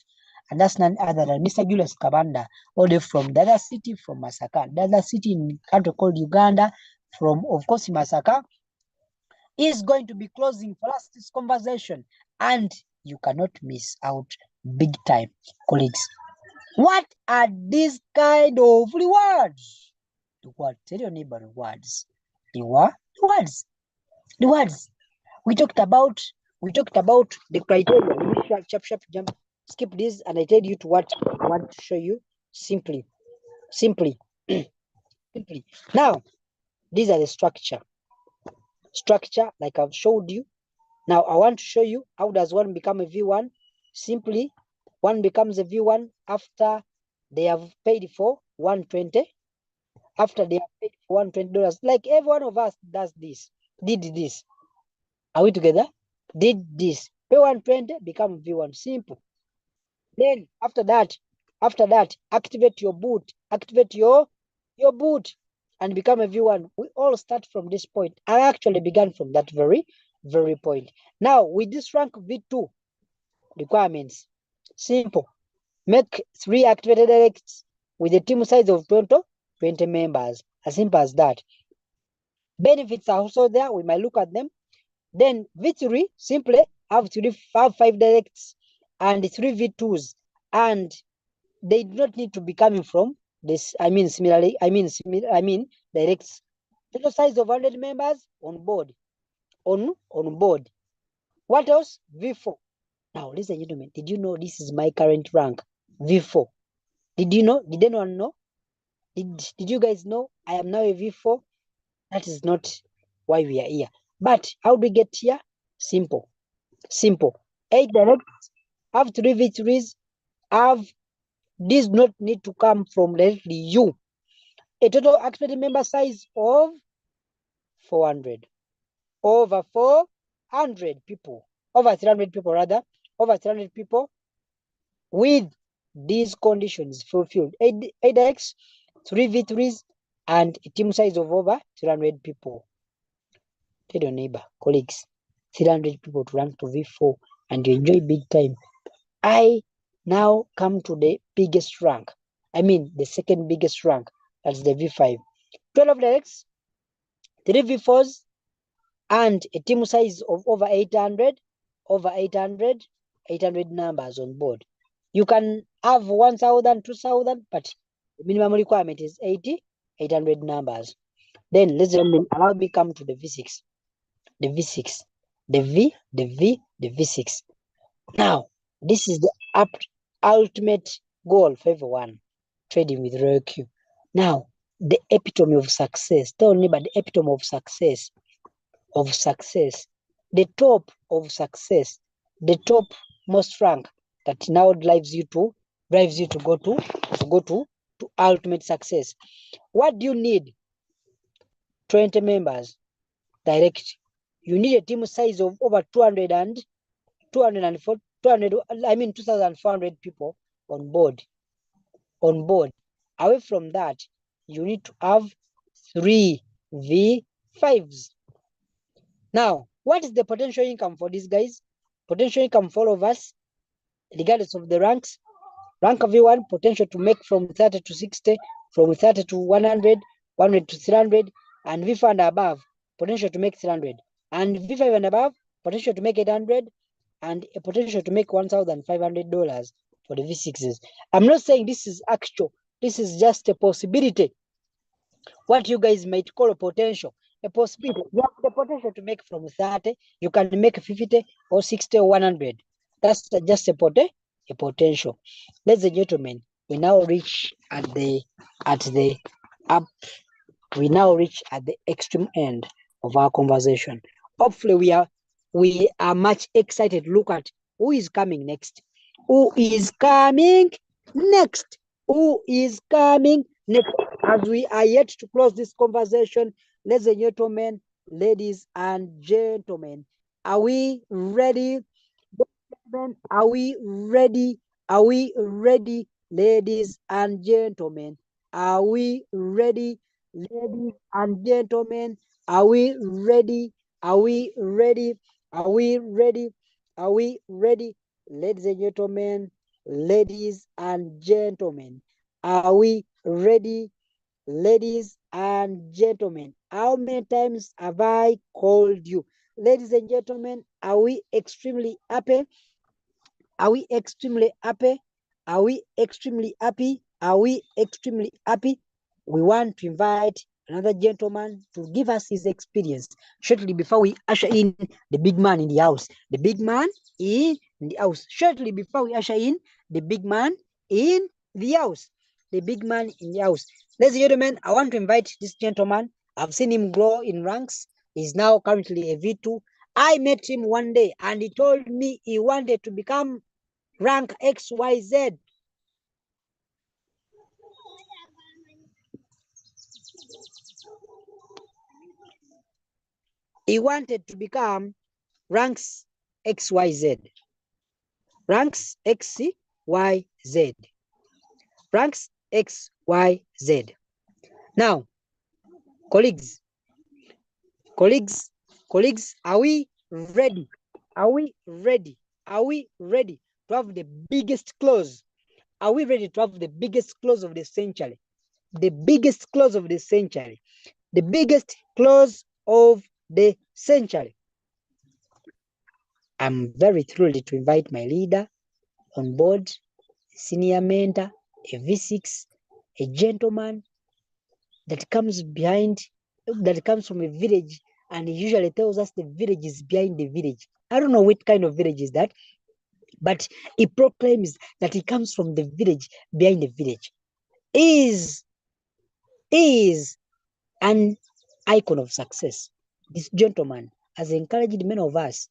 And that's none other than Mr. Julius Kabanda, all the way from the other city, from Masaka. The other city in a country called Uganda, from, of course, Masaka, is going to be closing for us this conversation. And you cannot miss out big time, colleagues. What are these kind of rewards? Tell your neighbor rewards. Rewards. We talked about the criteria. Jump. Skip this, and I tell you to what I want to show you simply. Now, these are the structure like I've showed you. Now I want to show you how does one become a V1. Simply, one becomes a V1 after they have paid for 120. After they have paid for $120, like every one of us did this. Are we together? Did this. Pay 120, become V1. Simple. Then after that, activate your boot. Activate your boot and become a V1. We all start from this point. I actually began from that very point. Now, with this rank V2 requirements, simple. Make 3 activated directs with a team size of 20 members. As simple as that. Benefits are also there. We might look at them. Then V3 simply have 5 directs and 3 V2s, and they do not need to be coming from this. Directs. Total size of 100 members on board. On board. What else? V4. Now, ladies and gentlemen, did you know this is my current rank? V4. Did you know? Did anyone know? Did you guys know I am now a V4? That is not why we are here. But how do we get here? Simple. 8 directs, have 3 V3s, these do not need to come from directly you. A total activated member size of 400. Over 400 people. Over 300 people rather. Over 300 people with these conditions fulfilled. 8 directs, 3 V3s, and a team size of over 300 people. Tell your neighbor, colleagues, 300 people to rank to V4 and you enjoy big time. I now come to the biggest rank. The second biggest rank. That's the V5. 12 directs, 3 V4s, and a team size of over 800 numbers on board. You can have 1,000, 2,000, but the minimum requirement is 800 numbers. Then let's allow me come to the V6. The V6. Now, this is the ultimate goal for everyone trading with ROYALQ. Now, the epitome of success. Tell me about the epitome of success. The top of success. The top most rank that now drives you to go to ultimate success. What do you need? 20 members direct. You need a team size of over 2,400 people on board. Away from that, you need to have 3 V5s. Now, what is the potential income for these guys? Potential income for all of us, regardless of the ranks. Rank V1, potential to make from 30 to 60, from 30 to 100, 100 to 300, and V4 and above, potential to make 300. And V5 and above, potential to make 800, and a potential to make $1,500 for the V6s. I'm not saying this is actual. This is just a possibility. What you guys might call a potential. A possibility. You have the potential to make from 30. You can make 50 or 60 or 100. That's just a potential. Ladies and gentlemen, we now reach at the extreme end of our conversation. Hopefully we are much excited. Look at who is coming next. Who is coming next? As we are yet to close this conversation, ladies and gentlemen, are we ready? Are we ready? Ladies and gentlemen? Are we ready? Ladies and gentlemen, are we ready? Are we ready? Are we ready? Are we ready? Ladies and gentlemen, are we ready? Ladies and gentlemen, how many times have I called you? Ladies and gentlemen, are we extremely happy? Are we extremely happy? Are we extremely happy? Are we extremely happy? We want to invite another gentleman to give us his experience shortly before we usher in the big man in the house. The big man in the house. Shortly before we usher in the big man in the house. The big man in the house. Ladies and gentlemen, I want to invite this gentleman. I've seen him grow in ranks. He's now currently a V2. I met him one day and he told me he wanted to become rank XYZ. He wanted to become ranks XYZ. Ranks XYZ. Ranks XYZ. Now, colleagues, are we ready? Are we ready? Are we ready to have the biggest close? Are we ready to have the biggest close of the century? The biggest close of the century. The biggest close of the century. I'm very thrilled to invite my leader on board, senior mentor, a V6, a gentleman that comes from a village, and he usually tells us the village is behind the village. I don't know what kind of village is that, but he proclaims that he comes from the village behind the village. Is an icon of success. This gentleman has encouraged many of us,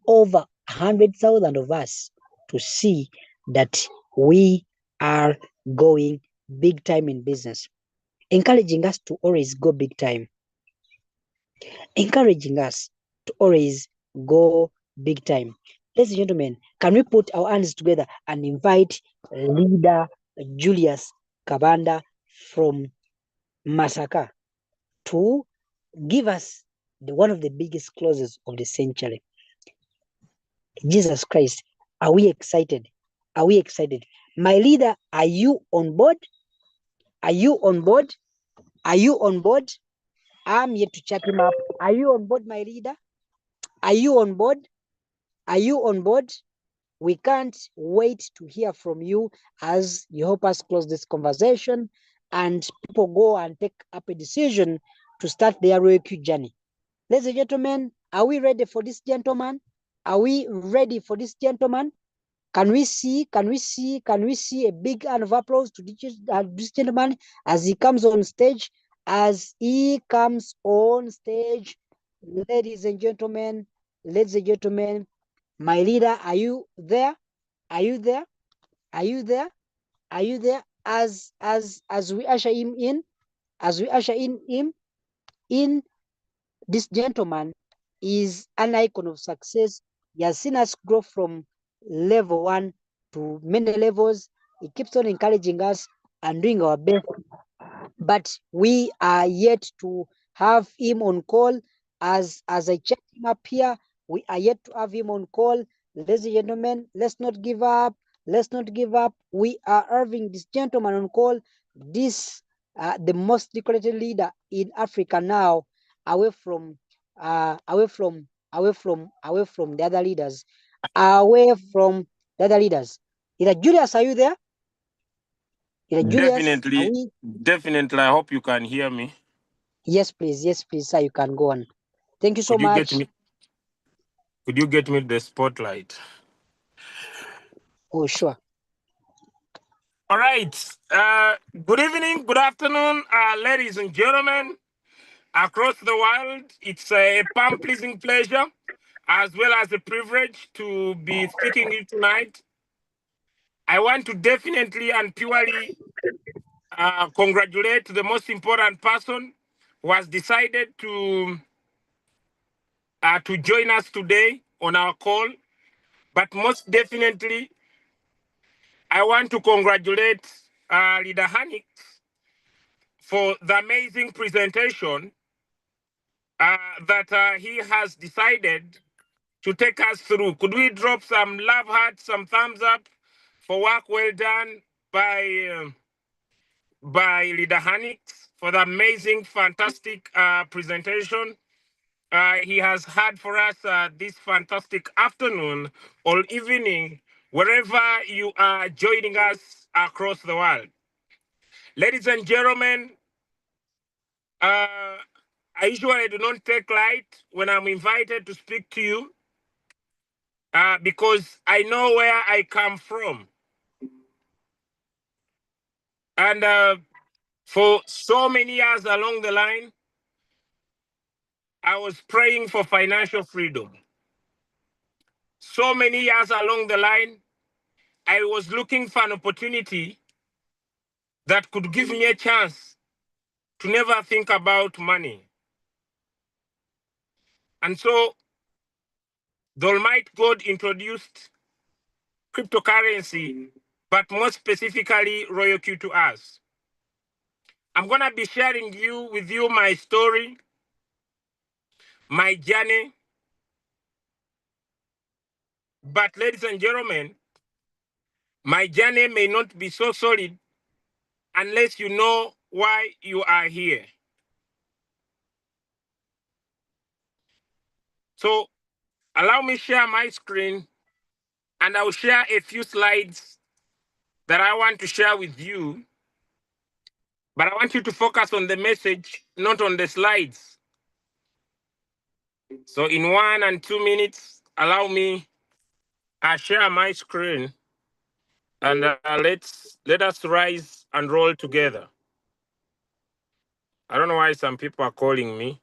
over 100,000 of us, to see that we are going big time in business, encouraging us to always go big time, encouraging us to always go big time. Ladies and gentlemen, can we put our hands together and invite leader Julius Kabanda from Masaka to give us one of the biggest closes of the century? Jesus Christ, are we excited? Are we excited? My leader, are you on board? Are you on board? Are you on board? I'm here to check him up. Are you on board, my leader? Are you on board? Are you on board? We can't wait to hear from you as you help us close this conversation and people go and take up a decision to start their ROYALQ journey. Ladies and gentlemen, are we ready for this gentleman? Are we ready for this gentleman? Can we see a big hand of applause to this gentleman as he comes on stage? As he comes on stage, ladies and gentlemen, my leader, are you there? Are you there? Are you there? Are you there? As we usher him in, in, this gentleman is an icon of success. He has seen us grow from level 1 to many levels. He keeps on encouraging us and doing our best, but we are yet to have him on call. As I check him up here, we are yet to have him on call. Ladies and gentlemen, let's not give up. Let's not give up. We are having this gentleman on call. This the most decorated leader in Africa now, away from the other leaders, away from the other leaders. Leader Julius, are you there? Leader Julius, are Definitely, we? definitely. I hope you can hear me. Yes, please, sir. You can go on. Thank you so Could you get much. me? Could you get me the spotlight? Oh, sure. All right. Good evening, good afternoon, ladies and gentlemen across the world. It's a palm-pleasing pleasure, as well as a privilege, to be speaking to you tonight. I want to definitely and purely congratulate the most important person who has decided to join us today on our call. But most definitely, I want to congratulate Leader Hanik for the amazing presentation that he has decided to take us through. Could we drop some love hearts, some thumbs up for work well done by Leader Hanik for the amazing, fantastic presentation he has had for us this fantastic afternoon or evening, wherever you are joining us across the world. Ladies and gentlemen, I usually do not take light when I'm invited to speak to you because I know where I come from. And for so many years along the line, I was praying for financial freedom. So many years along the line, I was looking for an opportunity that could give me a chance to never think about money. And so the Almighty God introduced cryptocurrency, but more specifically ROYALQ to us. I'm going to be sharing with you my story, my journey. But ladies and gentlemen, my journey may not be so solid unless you know why you are here. So allow me share my screen, and I'll share a few slides that I want to share with you. But I want you to focus on the message, not on the slides. So in 1 and 2 minutes, allow me share my screen, and let us rise and roll together. I don't know why some people are calling me,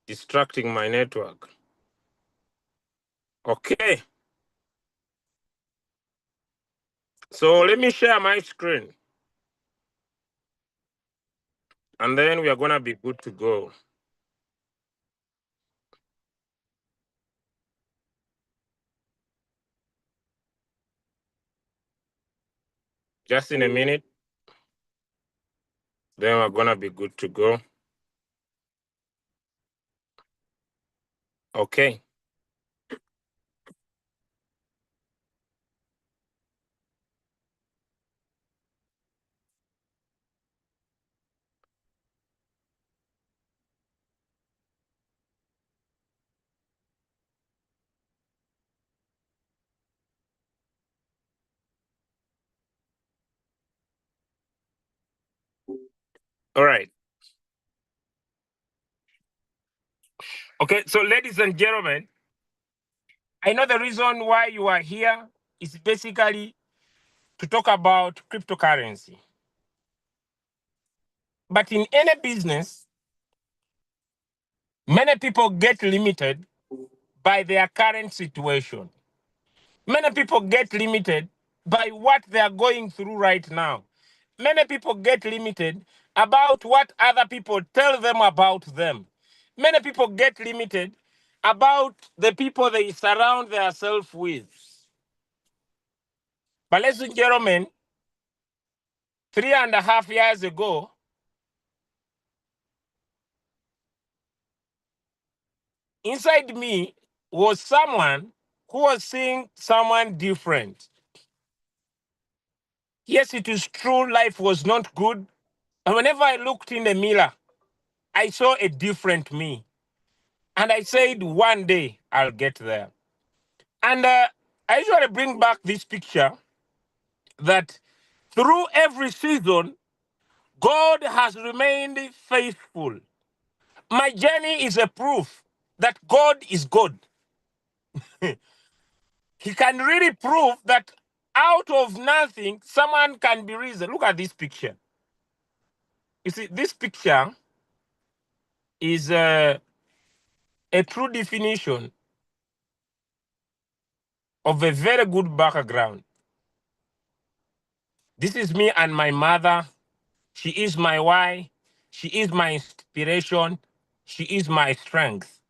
distracting my network. Okay. So let me share my screen, and then we are gonna be good to go. Just in a minute, then we're gonna be good to go. Okay. All right. Okay, so ladies and gentlemen, I know the reason why you are here is basically to talk about cryptocurrency. But in any business, many people get limited by their current situation. Many people get limited by what they are going through right now. Many people get limited about what other people tell them about them. Many people get limited about the people they surround themselves with. But ladies and gentlemen, 3.5 years ago, inside me was someone who was seeing someone different. Yes, it is true, life was not good. And whenever I looked in the mirror, I saw a different me. And I said, one day I'll get there. And I usually bring back this picture that through every season, God has remained faithful. My journey is a proof that God is good. He can really prove that out of nothing, someone can be risen. Look at this picture. You see, this picture is a true definition of a very good background. This is me and my mother. She is my why. She is my inspiration. She is my strength.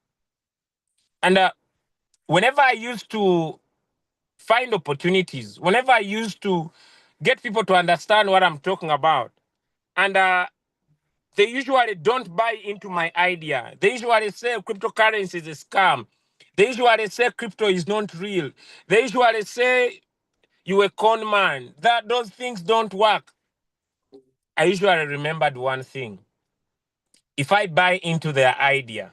And whenever I used to find opportunities, whenever I used to get people to understand what I'm talking about, and they usually don't buy into my idea. They usually say cryptocurrency is a scam. They usually say crypto is not real. They usually say you a con man, that those things don't work. I usually remembered one thing. If I buy into their idea,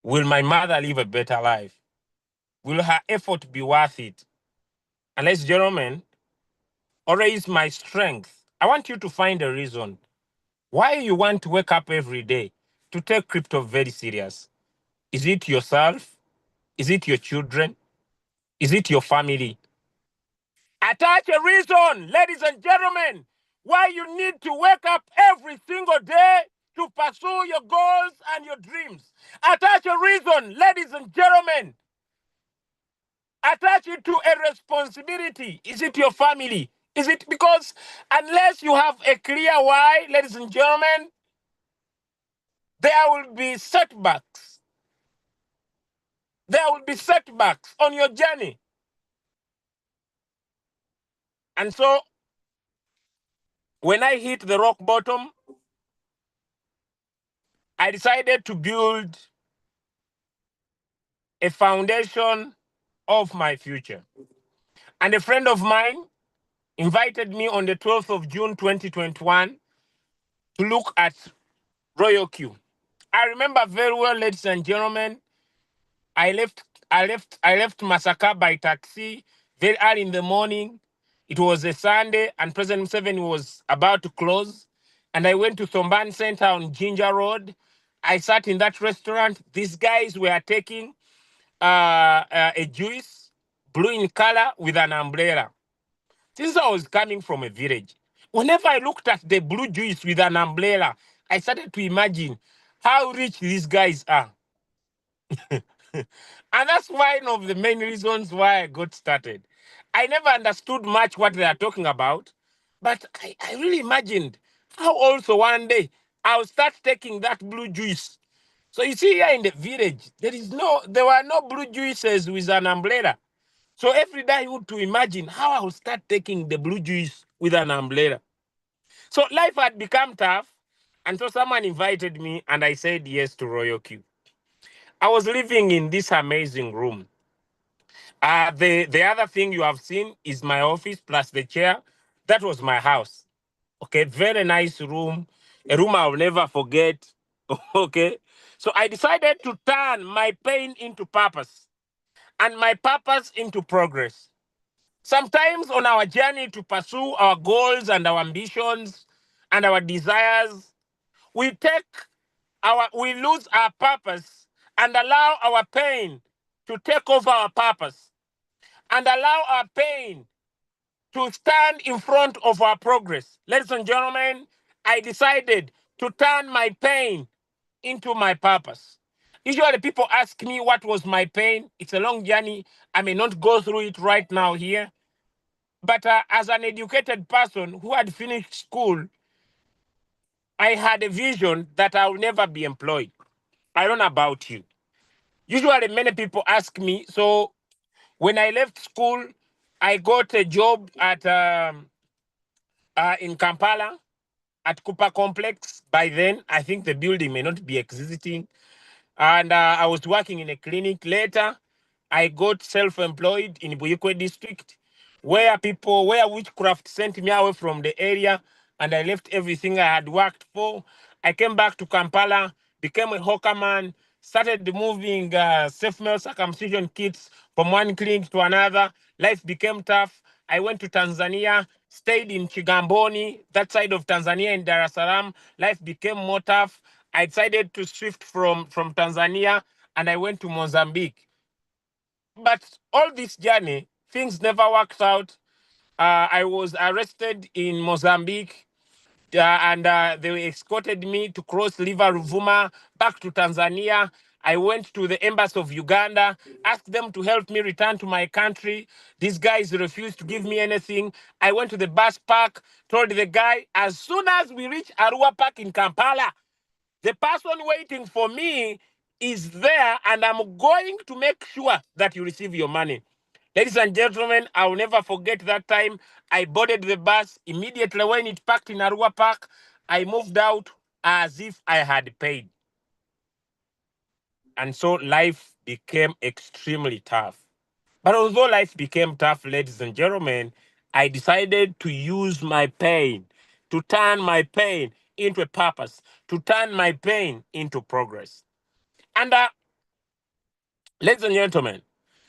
will my mother live a better life? Will her effort be worth it? And ladies and gentlemen, or is my strength. I want you to find a reason why you want to wake up every day to take crypto very serious. Is it yourself? Is it your children? Is it your family? Attach a reason, ladies and gentlemen, why you need to wake up every single day to pursue your goals and your dreams. Attach a reason, ladies and gentlemen. Attach it to a responsibility. Is it your family? Is it because unless you have a clear why, ladies and gentlemen, there will be setbacks. There will be setbacks on your journey. And so, when I hit the rock bottom, I decided to build a foundation of my future. And a friend of mine invited me on the 12th of June, 2021 to look at ROYALQ. I remember very well, ladies and gentlemen. I left Masaka by taxi very early in the morning. It was a Sunday, and President Museveni was about to close. And I went to Thomban Center on Ginger Road. I sat in that restaurant. These guys were taking a juice, blue in color, with an umbrella. Since I was coming from a village, whenever I looked at the blue juice with an umbrella, I started to imagine how rich these guys are. And that's one of the main reasons why I got started. I never understood much what they are talking about, but I really imagined how also one day I'll start taking that blue juice. So you see here in the village, there were no blue juices with an umbrella. So every day I would to imagine how I would start taking the blue juice with an umbrella. So life had become tough, and so someone invited me, and I said yes to ROYALQ. I was living in this amazing room. The other thing you have seen is my office plus the chair. That was my house. Okay, very nice room, a room I'll never forget. Okay, so I decided to turn my pain into purpose and my purpose into progress. Sometimes on our journey to pursue our goals and our ambitions and our desires, we we lose our purpose and allow our pain to take over our purpose and allow our pain to stand in front of our progress. Ladies and gentlemen, I decided to turn my pain into my purpose. Usually people ask me what was my pain. It's a long journey. I may not go through it right now here. But as an educated person who had finished school, I had a vision that I will never be employed. I don't know about you. Usually many people ask me, so when I left school, I got a job at in Kampala at Cooper Complex. By then, I think the building may not be existing. And I was working in a clinic. Later, I got self-employed in Buyukwe district, where witchcraft sent me away from the area, and I left everything I had worked for. I came back to Kampala, became a hawker man, started moving safe male circumcision kits from one clinic to another. Life became tough. I went to Tanzania, stayed in Chigamboni, that side of Tanzania in Dar es Salaam. Life became more tough. I decided to shift from Tanzania and I went to Mozambique. But all this journey, things never worked out. I was arrested in Mozambique and they escorted me to cross River Ruvuma back to Tanzania. I went to the embassy of Uganda, asked them to help me return to my country. These guys refused to give me anything. I went to the bus park, told the guy, as soon as we reach Arua Park in Kampala, the person waiting for me is there, and I'm going to make sure that you receive your money. Ladies and gentlemen, I will never forget that time. I boarded the bus immediately when it parked in Arua Park. I moved out as if I had paid. And so life became extremely tough. But although life became tough, ladies and gentlemen, I decided to use my pain, to turn my pain into a purpose, to turn my pain into progress. And ladies and gentlemen,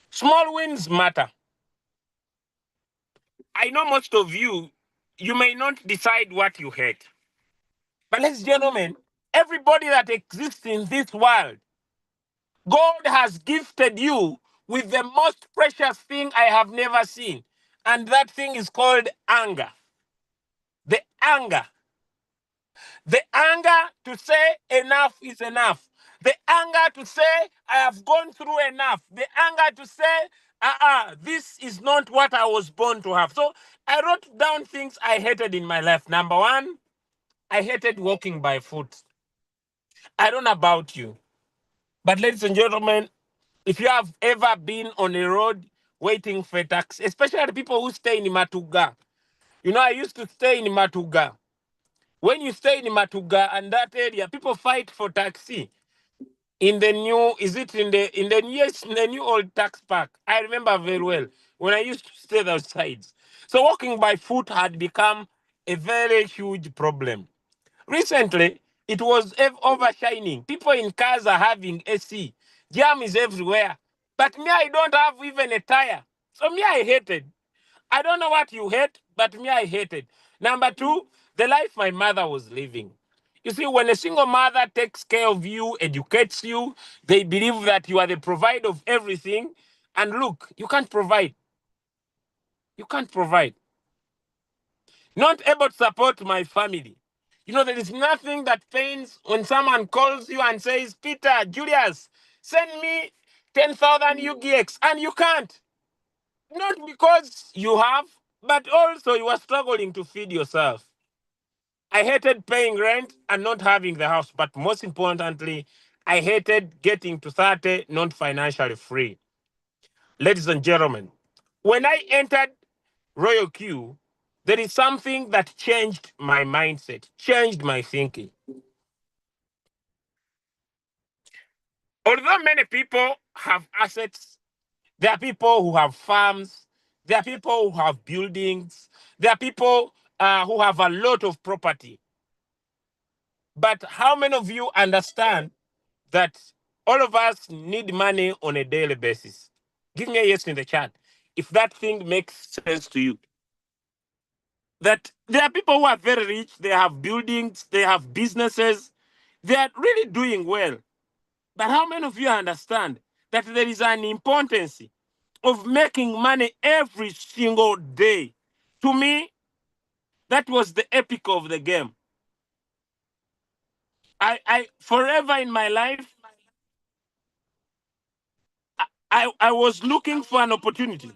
small wins matter. I know most of you, you may not decide what you hate. But ladies and gentlemen, everybody that exists in this world, God has gifted you with the most precious thing I have never seen. And that thing is called anger. The anger. The anger to say enough is enough. The anger to say I have gone through enough. The anger to say, this is not what I was born to have. So I wrote down things I hated in my life. Number one, I hated walking by foot. I don't know about you, but ladies and gentlemen, if you have ever been on a road waiting for a taxi, especially the people who stay in Matuga. You know, I used to stay in Matuga. When you stay in Matuga and that area, people fight for taxi. In the new, is it in the yes, in the new old tax park? I remember very well when I used to stay those sides. So walking by foot had become a very huge problem. Recently, It was overshining. People in cars are having AC. Jam is everywhere. But me, I don't have even a tire. So me, I hated. I don't know what you hate, but me, I hated. Number two, the life my mother was living. You see, when a single mother takes care of you, educates you, they believe that you are the provider of everything. And look, you can't provide. You can't provide. Not able to support my family. You know, there is nothing that pains when someone calls you and says, Peter, Julius, send me 10,000 UGX, and you can't. Not because you have, but also you are struggling to feed yourself. I hated paying rent and not having the house, but most importantly, I hated getting to 30 not financially free. Ladies and gentlemen, when I entered ROYALQ, there is something that changed my mindset, changed my thinking. Although many people have assets, there are people who have farms, there are people who have buildings, there are people who have a lot of property. But how many of you understand that all of us need money on a daily basis? Give me a yes in the chat if that thing makes sense to you. That there are people who are very rich, they have buildings, they have businesses, they are really doing well. But how many of you understand that there is an importance of making money every single day? To me, that was the epic of the game. I forever in my life, I was looking for an opportunity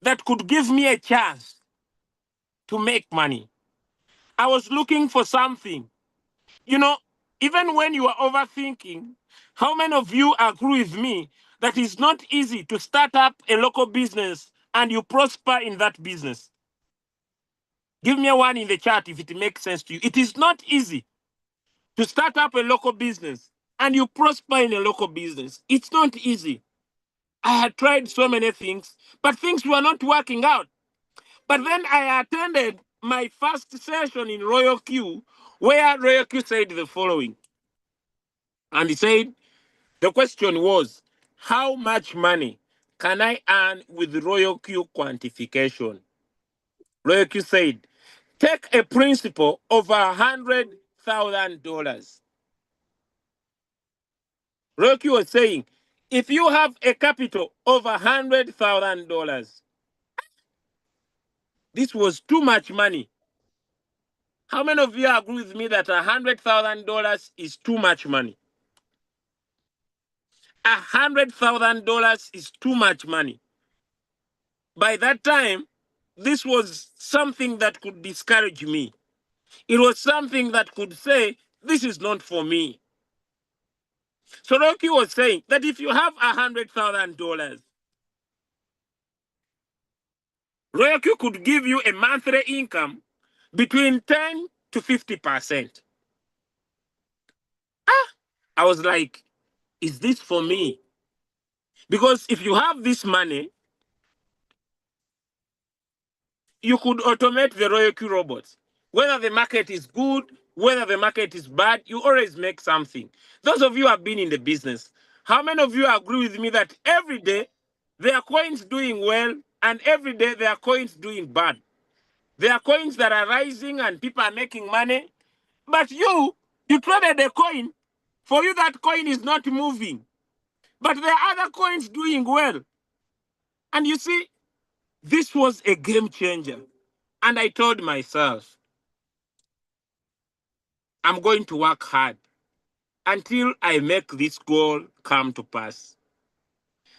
that could give me a chance to make money. I was looking for something. You know, even when you are overthinking, how many of you agree with me that it's not easy to start up a local business and you prosper in that business? Give me a one in the chat if it makes sense to you. It is not easy to start up a local business and you prosper in a local business. It's not easy. I had tried so many things, but things were not working out. But then I attended my first session in ROYALQ, where ROYALQ said the following. And he said, the question was, how much money can I earn with ROYALQ quantification? ROYALQ said, take a principal over $100,000. ROYALQ was saying, if you have a capital over $100,000, this was too much money. How many of you agree with me that $100,000 is too much money? $100,000 is too much money. By that time, this was something that could discourage me. It was something that could say, this is not for me. So Rocky was saying that if you have $100,000, Rocky could give you a monthly income between 10 to 50%. I was like, is this for me? Because if you have this money, you could automate the ROYALQ robots. Whether the market is good, whether the market is bad, you always make something. Those of you who have been in the business, how many of you agree with me that every day there are coins doing well and every day there are coins doing bad? There are coins that are rising and people are making money, but you traded a coin. For you, that coin is not moving. But there are other coins doing well. And you see, this was a game changer. And I told myself, I'm going to work hard until I make this goal come to pass.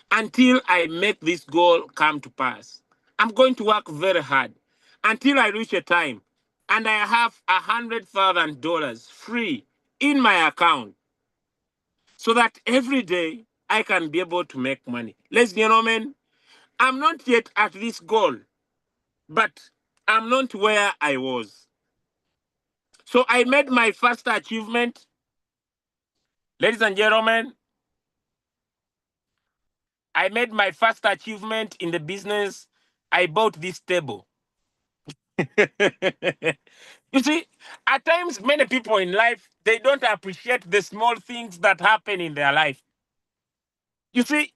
Until I make this goal come to pass. I'm going to work very hard until I reach a time and I have $100,000 free in my account so that every day I can be able to make money. Ladies and gentlemen, I'm not yet at this goal, but I'm not where I was. So I made my first achievement. Ladies and gentlemen, I made my first achievement in the business. I bought this table. You see, at sometimes many people in life, they don't appreciate the small things that happen in their life. You see,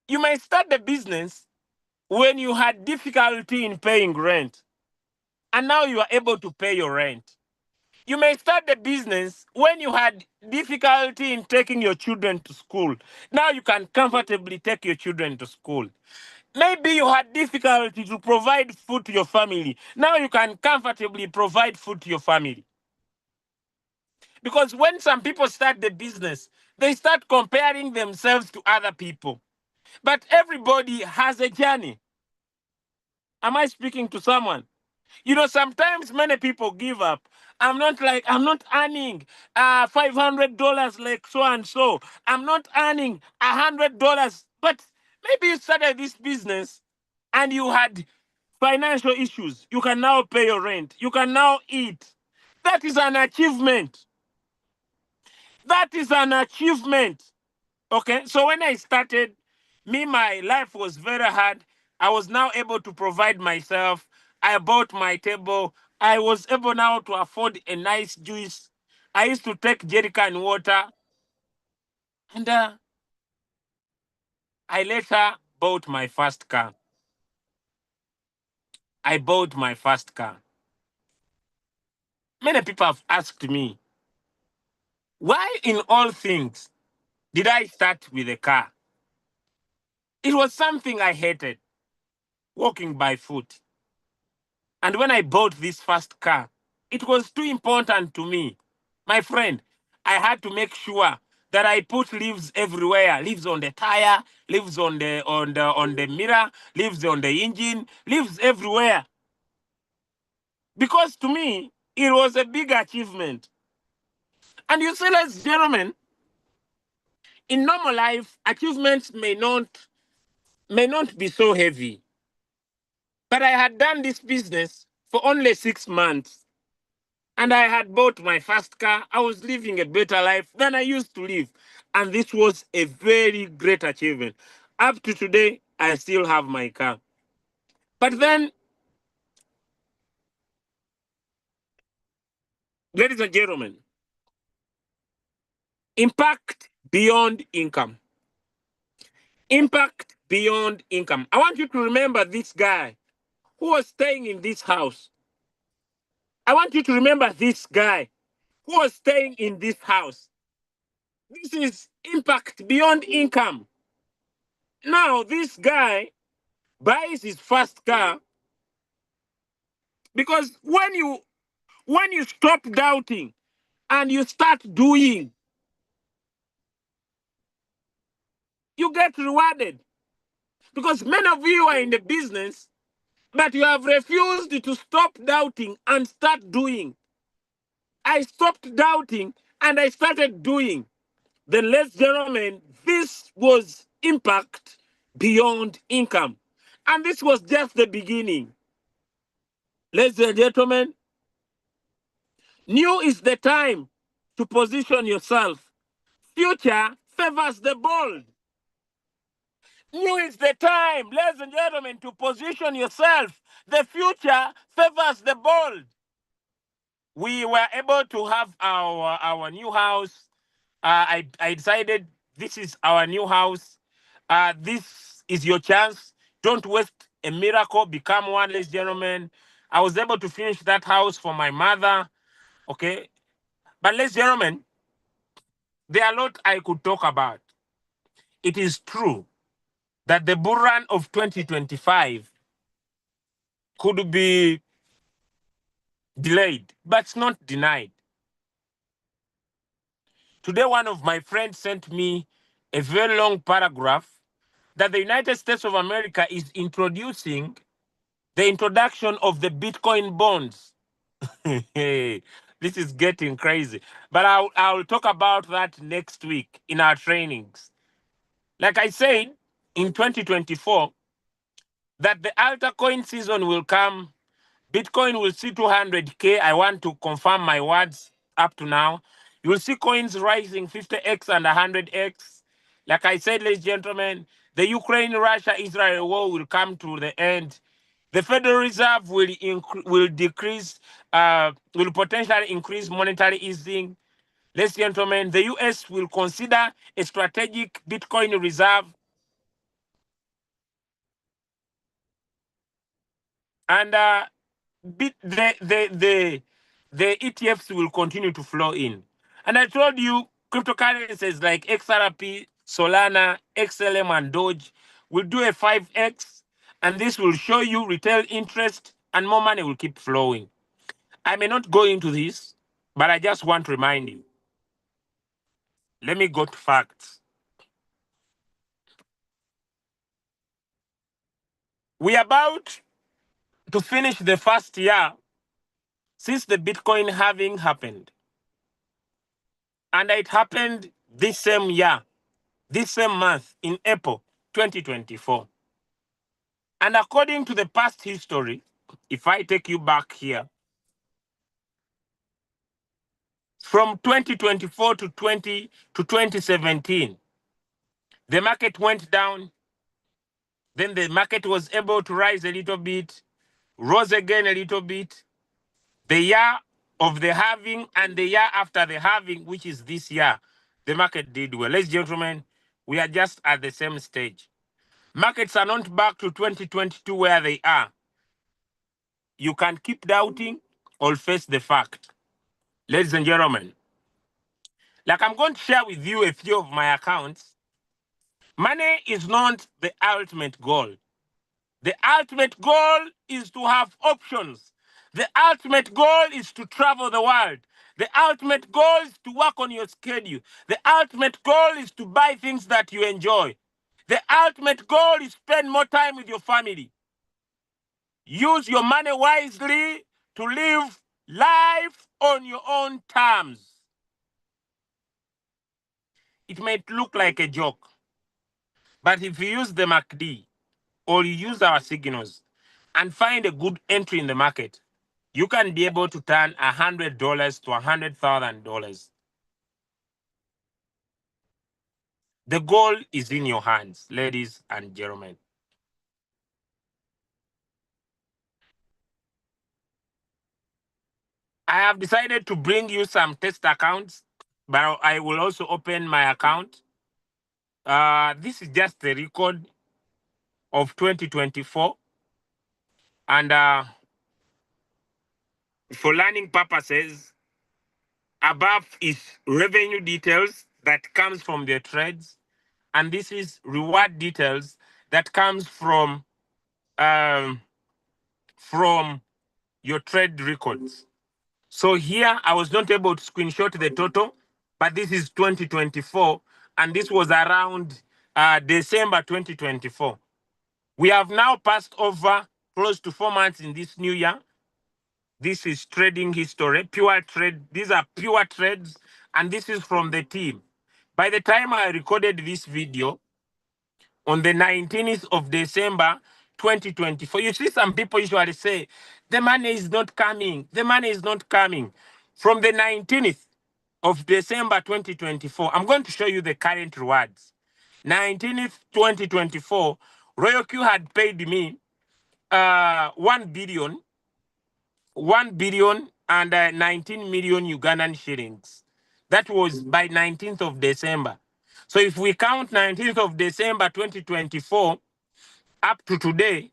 you may start the business when you had difficulty in paying rent, and now you are able to pay your rent. You may start the business when you had difficulty in taking your children to school. Now you can comfortably take your children to school. Maybe you had difficulty to provide food to your family. Now you can comfortably provide food to your family. Because when some people start the business, they start comparing themselves to other people. But everybody has a journey. Am I speaking to someone? You know, sometimes many people give up. I'm not earning $500 like so and so. I'm not earning $100. But maybe you started this business and you had financial issues. You can now pay your rent. You can now eat. That is an achievement. That is an achievement. Okay, so when I started, my life was very hard. I was now able to provide myself. I bought my table. I was able now to afford a nice juice. I used to take jerrycan water. And I later bought my first car. I bought my first car. Many people have asked me, why in all things did I start with a car? It was something I hated, walking by foot. And when I bought this first car, it was too important to me. My friend, I had to make sure that I put leaves everywhere. Leaves on the tire, leaves on the mirror, leaves on the engine, leaves everywhere. Because to me, it was a big achievement. And you see, ladies and gentlemen, in normal life, achievements may not be so heavy. But I had done this business for only 6 months. And I had bought my first car. I was living a better life than I used to live. And this was a very great achievement. Up to today, I still have my car. But then, ladies and gentlemen, impact beyond income. Impact beyond income. I want you to remember this guy who was staying in this house. I want you to remember this guy who was staying in this house. This is impact beyond income. Now, this guy buys his first car because when you stop doubting and you start doing, you get rewarded. Because many of you are in the business, but you have refused to stop doubting and start doing. I stopped doubting and I started doing. Then, ladies and gentlemen, this was impact beyond income. And this was just the beginning. Ladies and gentlemen, new is the time to position yourself. Future favors the bold. New is the time, ladies and gentlemen, to position yourself. The future favors the bold. We were able to have our new house. I decided this is our new house. This is your chance. Don't waste a miracle. Become one, ladies and gentlemen. I was able to finish that house for my mother. Okay. But ladies and gentlemen, there are a lot I could talk about. It is true that the bull run of 2025 could be delayed, but it's not denied. Today, one of my friends sent me a very long paragraph that the United States of America is introducing the introduction of the Bitcoin bonds. This is getting crazy. But I'll talk about that next week in our trainings. Like I said, in 2024, that the altcoin season will come. Bitcoin will see 200K. I want to confirm my words up to now. You will see coins rising 50x and 100x. Like I said, ladies and gentlemen, the Ukraine-Russia-Israel war will come to the end The Federal Reserve will potentially increase monetary easing. Ladies and gentlemen, the US will consider a strategic Bitcoin reserve, and the ETFs will continue to flow in. And I told you cryptocurrencies like XRP, Solana, XLM, and Doge will do a 5x, and this will show you retail interest and more money will keep flowing. I may not go into this, but I just want to remind you. Let me go to facts. We are about to finish the first year since the Bitcoin halving happened. And it happened this same year, this same month in April 2024. And according to the past history, if I take you back here, from 2024 to 2017, the market went down. Then the market was able to rise a little bit, rose again a little bit. The year of the halving and the year after the halving, which is this year, the market did well. Ladies and gentlemen, we are just at the same stage. Markets are not back to 2022 where they are. You can keep doubting or face the fact. Ladies and gentlemen, like I'm going to share with you a few of my accounts. Money is not the ultimate goal. The ultimate goal is to have options. The ultimate goal is to travel the world. The ultimate goal is to work on your schedule. The ultimate goal is to buy things that you enjoy. The ultimate goal is spend more time with your family. Use your money wisely to live life on your own terms. It might look like a joke, but if you use the MACD or you use our signals and find a good entry in the market, you can be able to turn $100 to $100,000. The goal is in your hands, ladies and gentlemen. I have decided to bring you some test accounts, but I will also open my account. This is just the record of 2024. And for learning purposes, above is revenue details that comes from the trades. And this is reward details that comes from your trade records. So here, I was not able to screenshot the total, but this is 2024, and this was around December 2024. We have now passed over close to 4 months in this new year. This is trading history, pure trade. These are pure trades, and this is from the team. By the time I recorded this video, on the 19th of December 2024. You see, some people usually say, the money is not coming. The money is not coming. From the 19th of December 2024, I'm going to show you the current rewards. 19th 2024, ROYALQ had paid me 1 billion and 19 million Ugandan shillings. That was by 19th of December. So if we count 19th of December 2024 up to today,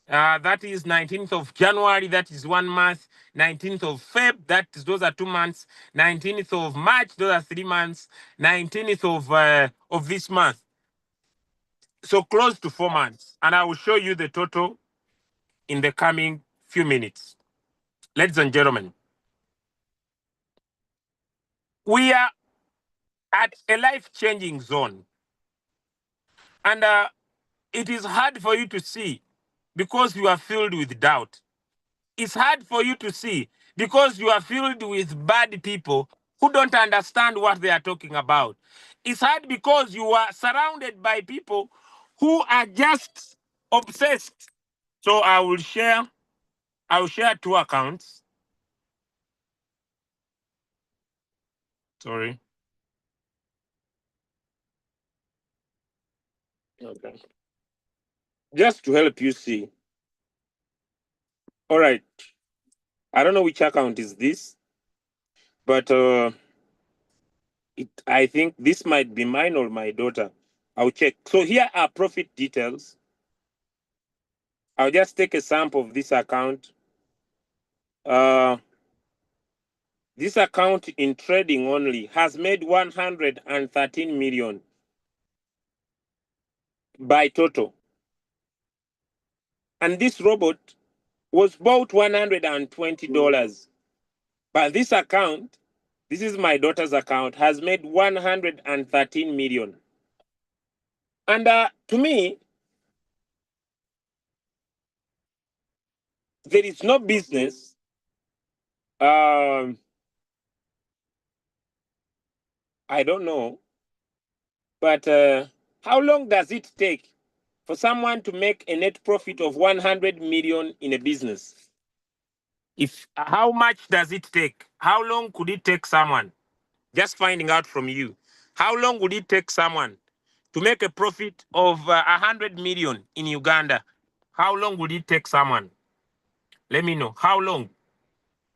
that is 19th of January, that is 1 month, 19th of Feb, those are 2 months, 19th of March, those are 3 months, 19th of this month. So close to 4 months. And I will show you the total in the coming few minutes. Ladies and gentlemen, we are at a life-changing zone. And it is hard for you to see because you are filled with doubt. It's hard for you to see because you are filled with bad people who don't understand what they are talking about. It's hard because you are surrounded by people who are just obsessed. So I'll share 2 accounts. Sorry. Okay. Just to help you see. All right. I don't know which account is this, but I think this might be mine or my daughter. I'll check. So here are profit details. I'll just take a sample of this account. This account in trading only has made 113 million by total. And this robot was bought $120. But this account, this is my daughter's account, has made 113 million. And to me, there is no business. I don't know. But how long does it take for someone to make a net profit of 100 million in a business? If how much does it take? How long could it take someone? Just finding out from you. How long would it take someone to make a profit of 100 million in Uganda? How long would it take someone? Let me know. How long?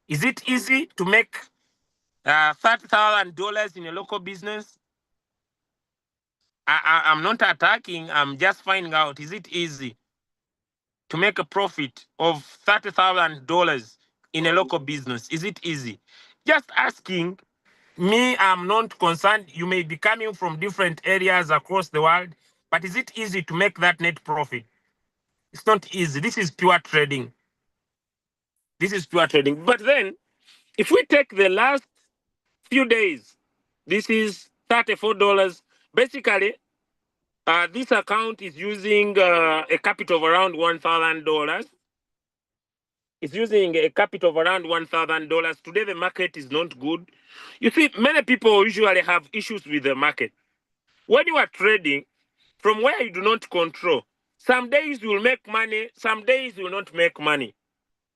Is it easy to make $30,000 in a local business? I'm not attacking. I'm just finding out. Is it easy to make a profit of $30,000 in a local business? Is it easy? Just asking. Me, I'm not concerned. You may be coming from different areas across the world, but is it easy to make that net profit? It's not easy. This is pure trading. This is pure trading. But then, if we take the last few days, this is $34. Basically, this account is using a capital of around $1,000. It's using a capital of around $1,000. Today, the market is not good. You see, many people usually have issues with the market. When you are trading from where you do not control, some days you will make money, some days you will not make money.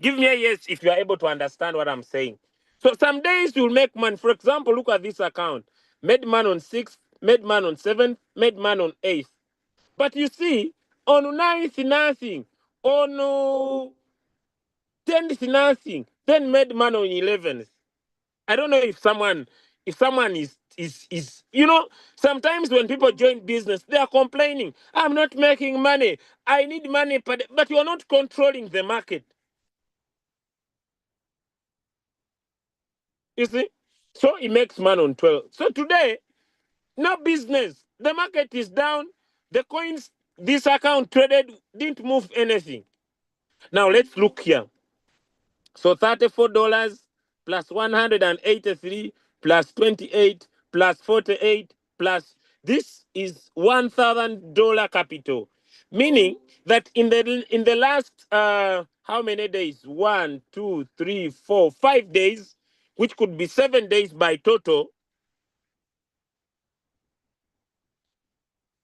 Give me a yes if you are able to understand what I'm saying. So some days you will make money. For example, look at this account. Made money on 6th, made money on 7th, made money on 8th. But you see, on 9th, nothing. On 10th, nothing. Then made money on 11th. I don't know if someone is sometimes when people join business, they are complaining, I'm not making money. I need money, but you are not controlling the market. You see? So he makes money on 12. So today, no business. The market is down. The coins this account traded didn't move anything. Now let's look here. So $34 plus 183 plus 28 plus 48 plus this is $1,000 capital, meaning that in the last how many days? 1, 2, 3, 4, 5 days, which could be 7 days by total,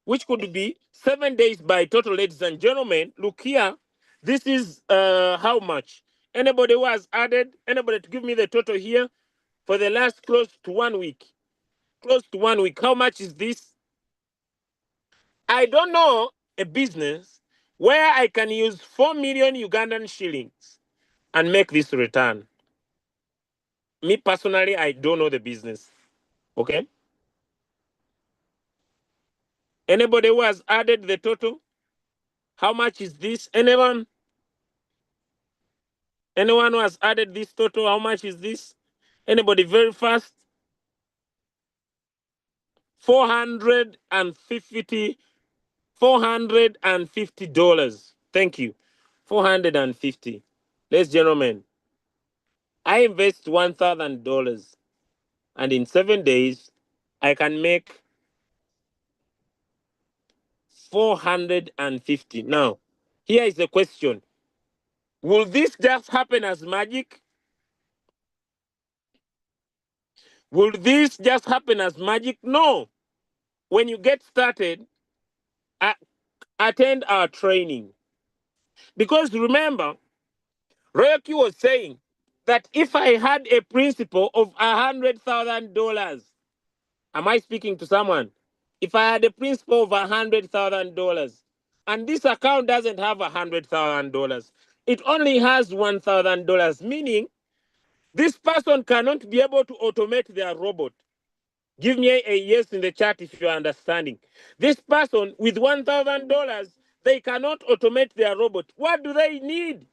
which could be 7 days by total, ladies and gentlemen. Look here. This is how much? Anybody who has added, anybody to give me the total here for the last close to 1 week? Close to 1 week. How much is this? I don't know a business where I can use 4 million Ugandan shillings and make this return. Me personally, I don't know the business. Okay? Anybody who has added the total? How much is this? Anyone? Anyone who has added this total, how much is this? Anybody very fast? 450 $450. Thank you. 450. Ladies and gentlemen, I invest $1,000 and in 7 days I can make 450. Now, here is the question. Will this just happen as magic? Will this just happen as magic? No. When you get started, attend our training. Because remember, ROYALQ was saying that if I had a principal of $100,000, am I speaking to someone? If I had a principal of $100,000 and this account doesn't have $100,000, it only has $1,000, meaning this person cannot be able to automate their robot. Give me a yes in the chat if you're understanding. This person with $1,000, they cannot automate their robot. What do they need?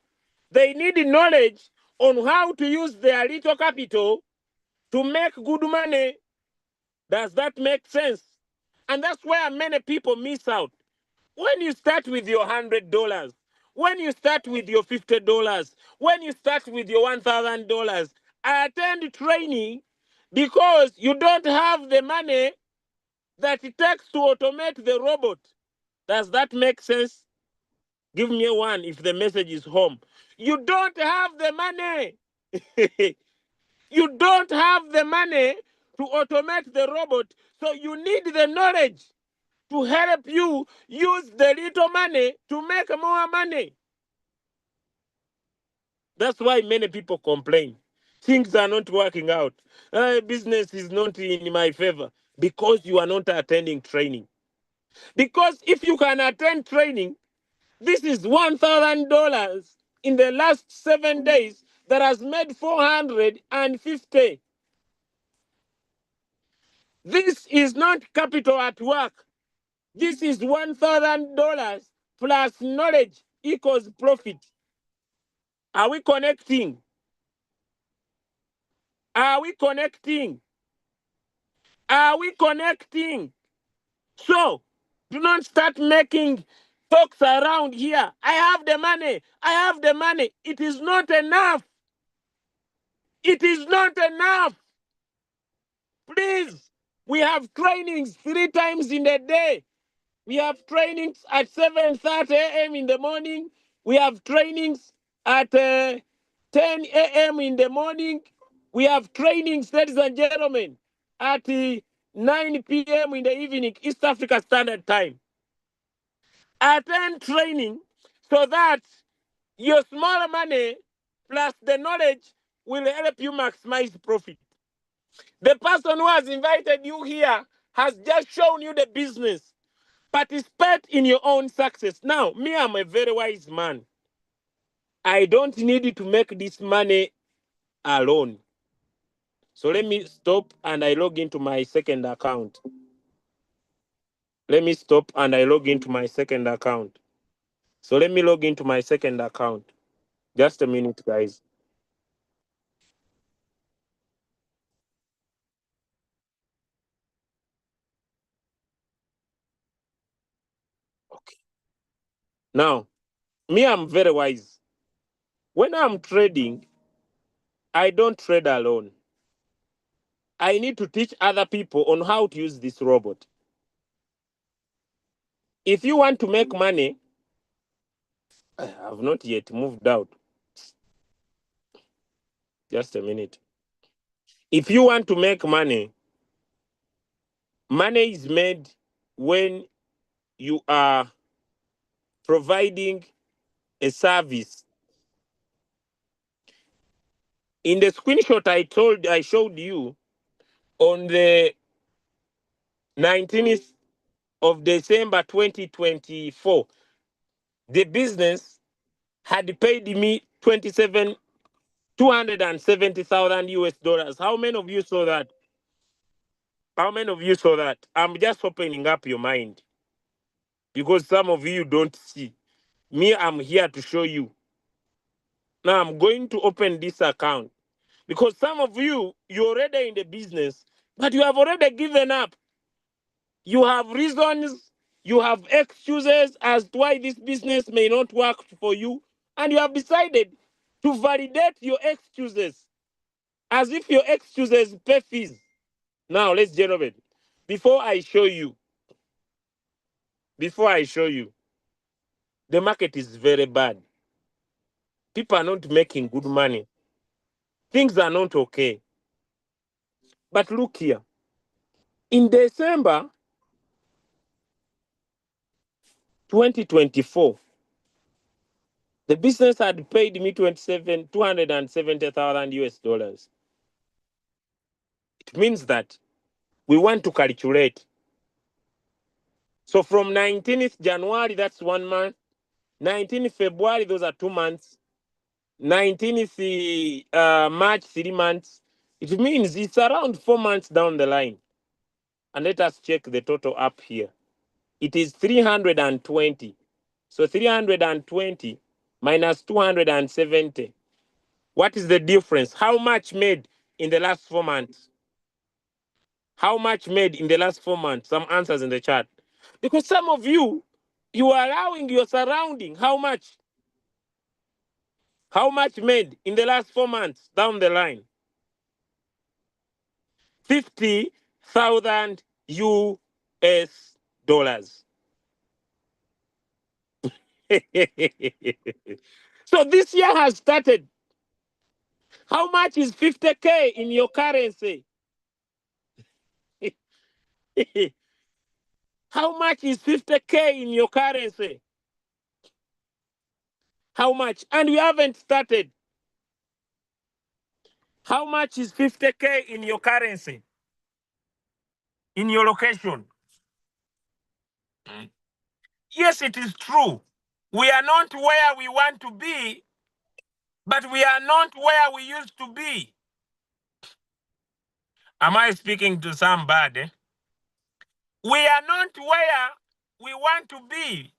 They need knowledge on how to use their little capital to make good money. Does that make sense? And that's where many people miss out. When you start with your $100, when you start with your $50, when you start with your $1,000, attend training because you don't have the money that it takes to automate the robot. Does that make sense? Give me a one if the message is home. You don't have the money. You don't have the money to automate the robot, so you need the knowledge to help you use the little money to make more money. That's why many people complain. Things are not working out. Business is not in my favor because you are not attending training. Because if you can attend training, this is $1,000 in the last 7 days that has made 450. This is not capital at work. This is $1,000 plus knowledge equals profit. Are we connecting? Are we connecting? Are we connecting? So, do not start making talks around here. I have the money. I have the money. It is not enough. It is not enough. Please, we have trainings 3 times in a day. We have trainings at 7:30 a.m. in the morning. We have trainings at 10 a.m. in the morning. We have trainings, ladies and gentlemen, at 9 p.m. in the evening, East Africa Standard Time. Attend training so that your small money plus the knowledge will help you maximize profit. The person who has invited you here has just shown you the business. Participate in your own success. Now, me, I'm a very wise man. I don't need to make this money alone. So let me stop and I log into my second account. Let me stop and I log into my second account. So let me log into my second account. Just a minute, guys. Okay. Now, me, I'm very wise. When I'm trading, I don't trade alone. I need to teach other people on how to use this robot. If you want to make money, I have not yet moved out. Just a minute. If you want to make money, money is made when you are providing a service. In the screenshot I showed you on the 19th of December 2024, the business had paid me 270,000 US dollars. How many of you saw that? How many of you saw that? I'm just opening up your mind because some of you don't see. Me, I'm here to show you. Now I'm going to open this account because some of you, you're already in the business, but you have already given up. You have reasons, you have excuses as to why this business may not work for you, and you have decided to validate your excuses as if your excuses pay fees. Now, let's gentlemen, before I show you, the market is very bad. People are not making good money. Things are not okay. But look here. In December 2024, the business had paid me 270,000 US dollars. It means that we want to calculate. So from 19th January, that's 1 month. 19th February, those are 2 months. 19th March, 3 months. It means it's around 4 months down the line. And let us check the total up here. It is 320. So 320 minus 270. What is the difference? How much made in the last 4 months? How much made in the last 4 months? Some answers in the chat. Because some of you are allowing your surrounding. How much? How much made in the last 4 months down the line? 50,000 US dollars. So this year has started. How much is 50K in your currency? How much is 50K in your currency? How much? And we haven't started. How much is 50K in your currency? In your location? Yes, it is true. We are not where we want to be, but we are not where we used to be. Am I speaking to somebody? We are not where we want to be.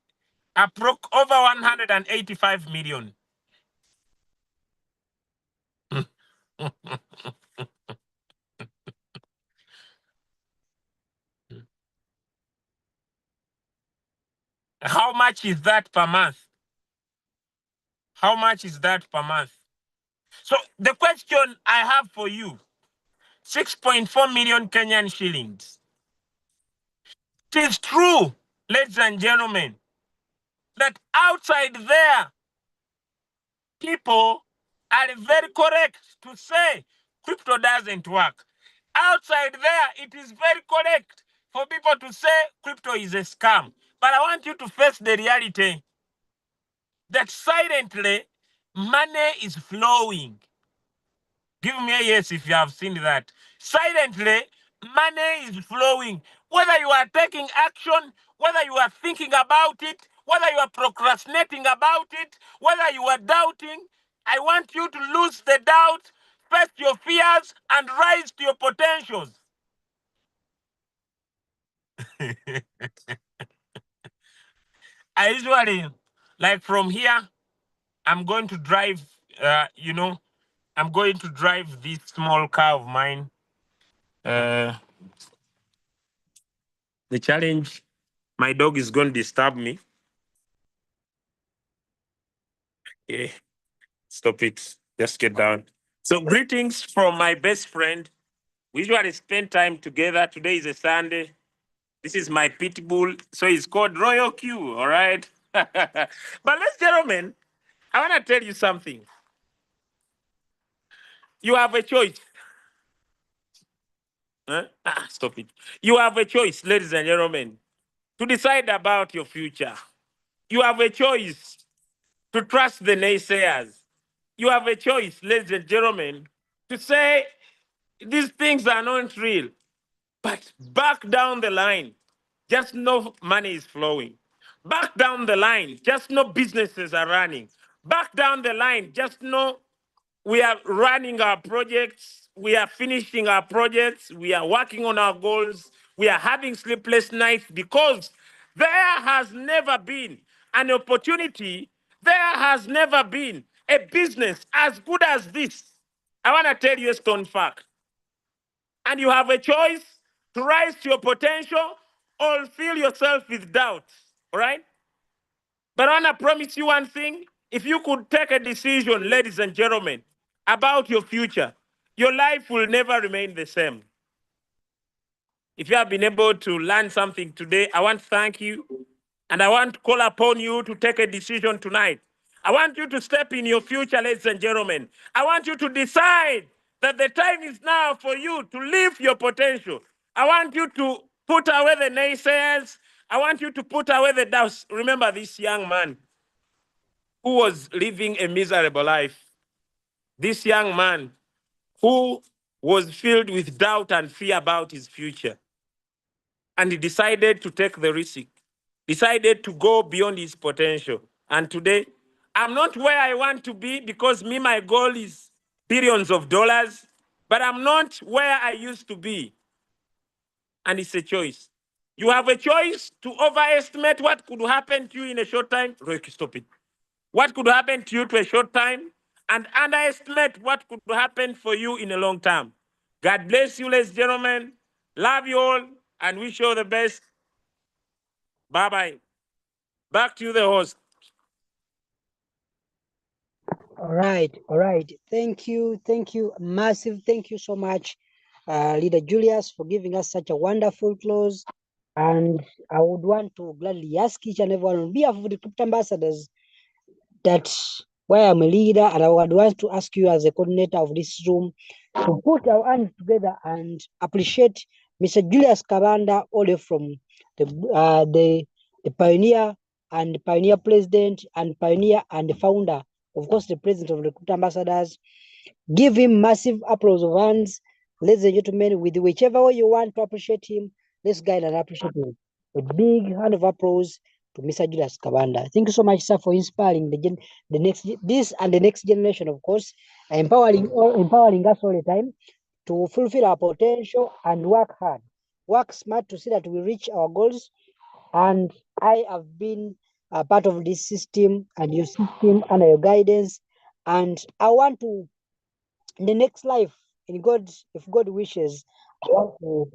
Over 185 million. How much is that per month? How much is that per month? So the question I have for you, 6.4 million Kenyan shillings. It is true, ladies and gentlemen, that outside there, people are very correct to say crypto doesn't work. Outside there, it is very correct for people to say crypto is a scam. But I want you to face the reality that silently money is flowing. Give me a yes if you have seen that. Silently, money is flowing. Whether you are taking action, whether you are thinking about it, whether you are procrastinating about it, whether you are doubting, I want you to lose the doubt, face your fears, and rise to your potentials. I usually, like from here, I'm going to drive, I'm going to drive this small car of mine. The challenge, my dog is going to disturb me. Yeah, stop it. Just get down. So greetings from my best friend. We usually spend time together. Today is a Sunday. This is my pit bull. So it's called ROYALQ, all right? But ladies and gentlemen, I want to tell you something. You have a choice. Huh? Stop it. You have a choice, ladies and gentlemen, to decide about your future. You have a choice to trust the naysayers. You have a choice, ladies and gentlemen, to say these things are not real. But back down the line, just know money is flowing. Back down the line, just know businesses are running. Back down the line, just know we are running our projects, we are finishing our projects, we are working on our goals, we are having sleepless nights because there has never been an opportunity, there has never been a business as good as this. I want to tell you a stone fact. And you have a choice to rise to your potential or fill yourself with doubt. All right? But I want to promise you one thing. If you could take a decision, ladies and gentlemen, about your future, your life will never remain the same. If you have been able to learn something today, I want to thank you. And I want to call upon you to take a decision tonight. I want you to step in your future, ladies and gentlemen. I want you to decide that the time is now for you to live your potential. I want you to put away the naysayers. I want you to put away the doubts. Remember this young man who was living a miserable life. This young man who was filled with doubt and fear about his future. And he decided to take the risk, decided to go beyond his potential. And today, I'm not where I want to be because my goal is billions of dollars, but I'm not where I used to be. And it's a choice. You have a choice to overestimate what could happen to you in a short time. Royalq, stop it. What could happen to you to a short time, and underestimate what could happen for you in a long term. God bless you, ladies and gentlemen. Love you all and wish you all the best. Bye-bye. Back to you, the host. All right. Thank you, massive thank you so much, Leader Julius, for giving us such a wonderful close. And I would want to gladly ask each and everyone on behalf of the Crypto Ambassadors that why I'm a leader, and I would want to ask you as a coordinator of this room to put our hands together and appreciate Mr. Julius Kabanda, all the way from the pioneer and pioneer president and pioneer and the founder, of course, the president of the Crypto Ambassadors. Give him massive applause of hands, ladies and gentlemen, with whichever way you want to appreciate him. Let's guide and appreciate him. A big hand of applause to Mr. Julius Kabanda. Thank you so much, sir, for inspiring the next generation, of course, empowering us all the time to fulfill our potential and work hard, work smart to see that we reach our goals. And I have been a part of this system and your system under your guidance. And I want to, in the next life, in God, if God wishes, I want to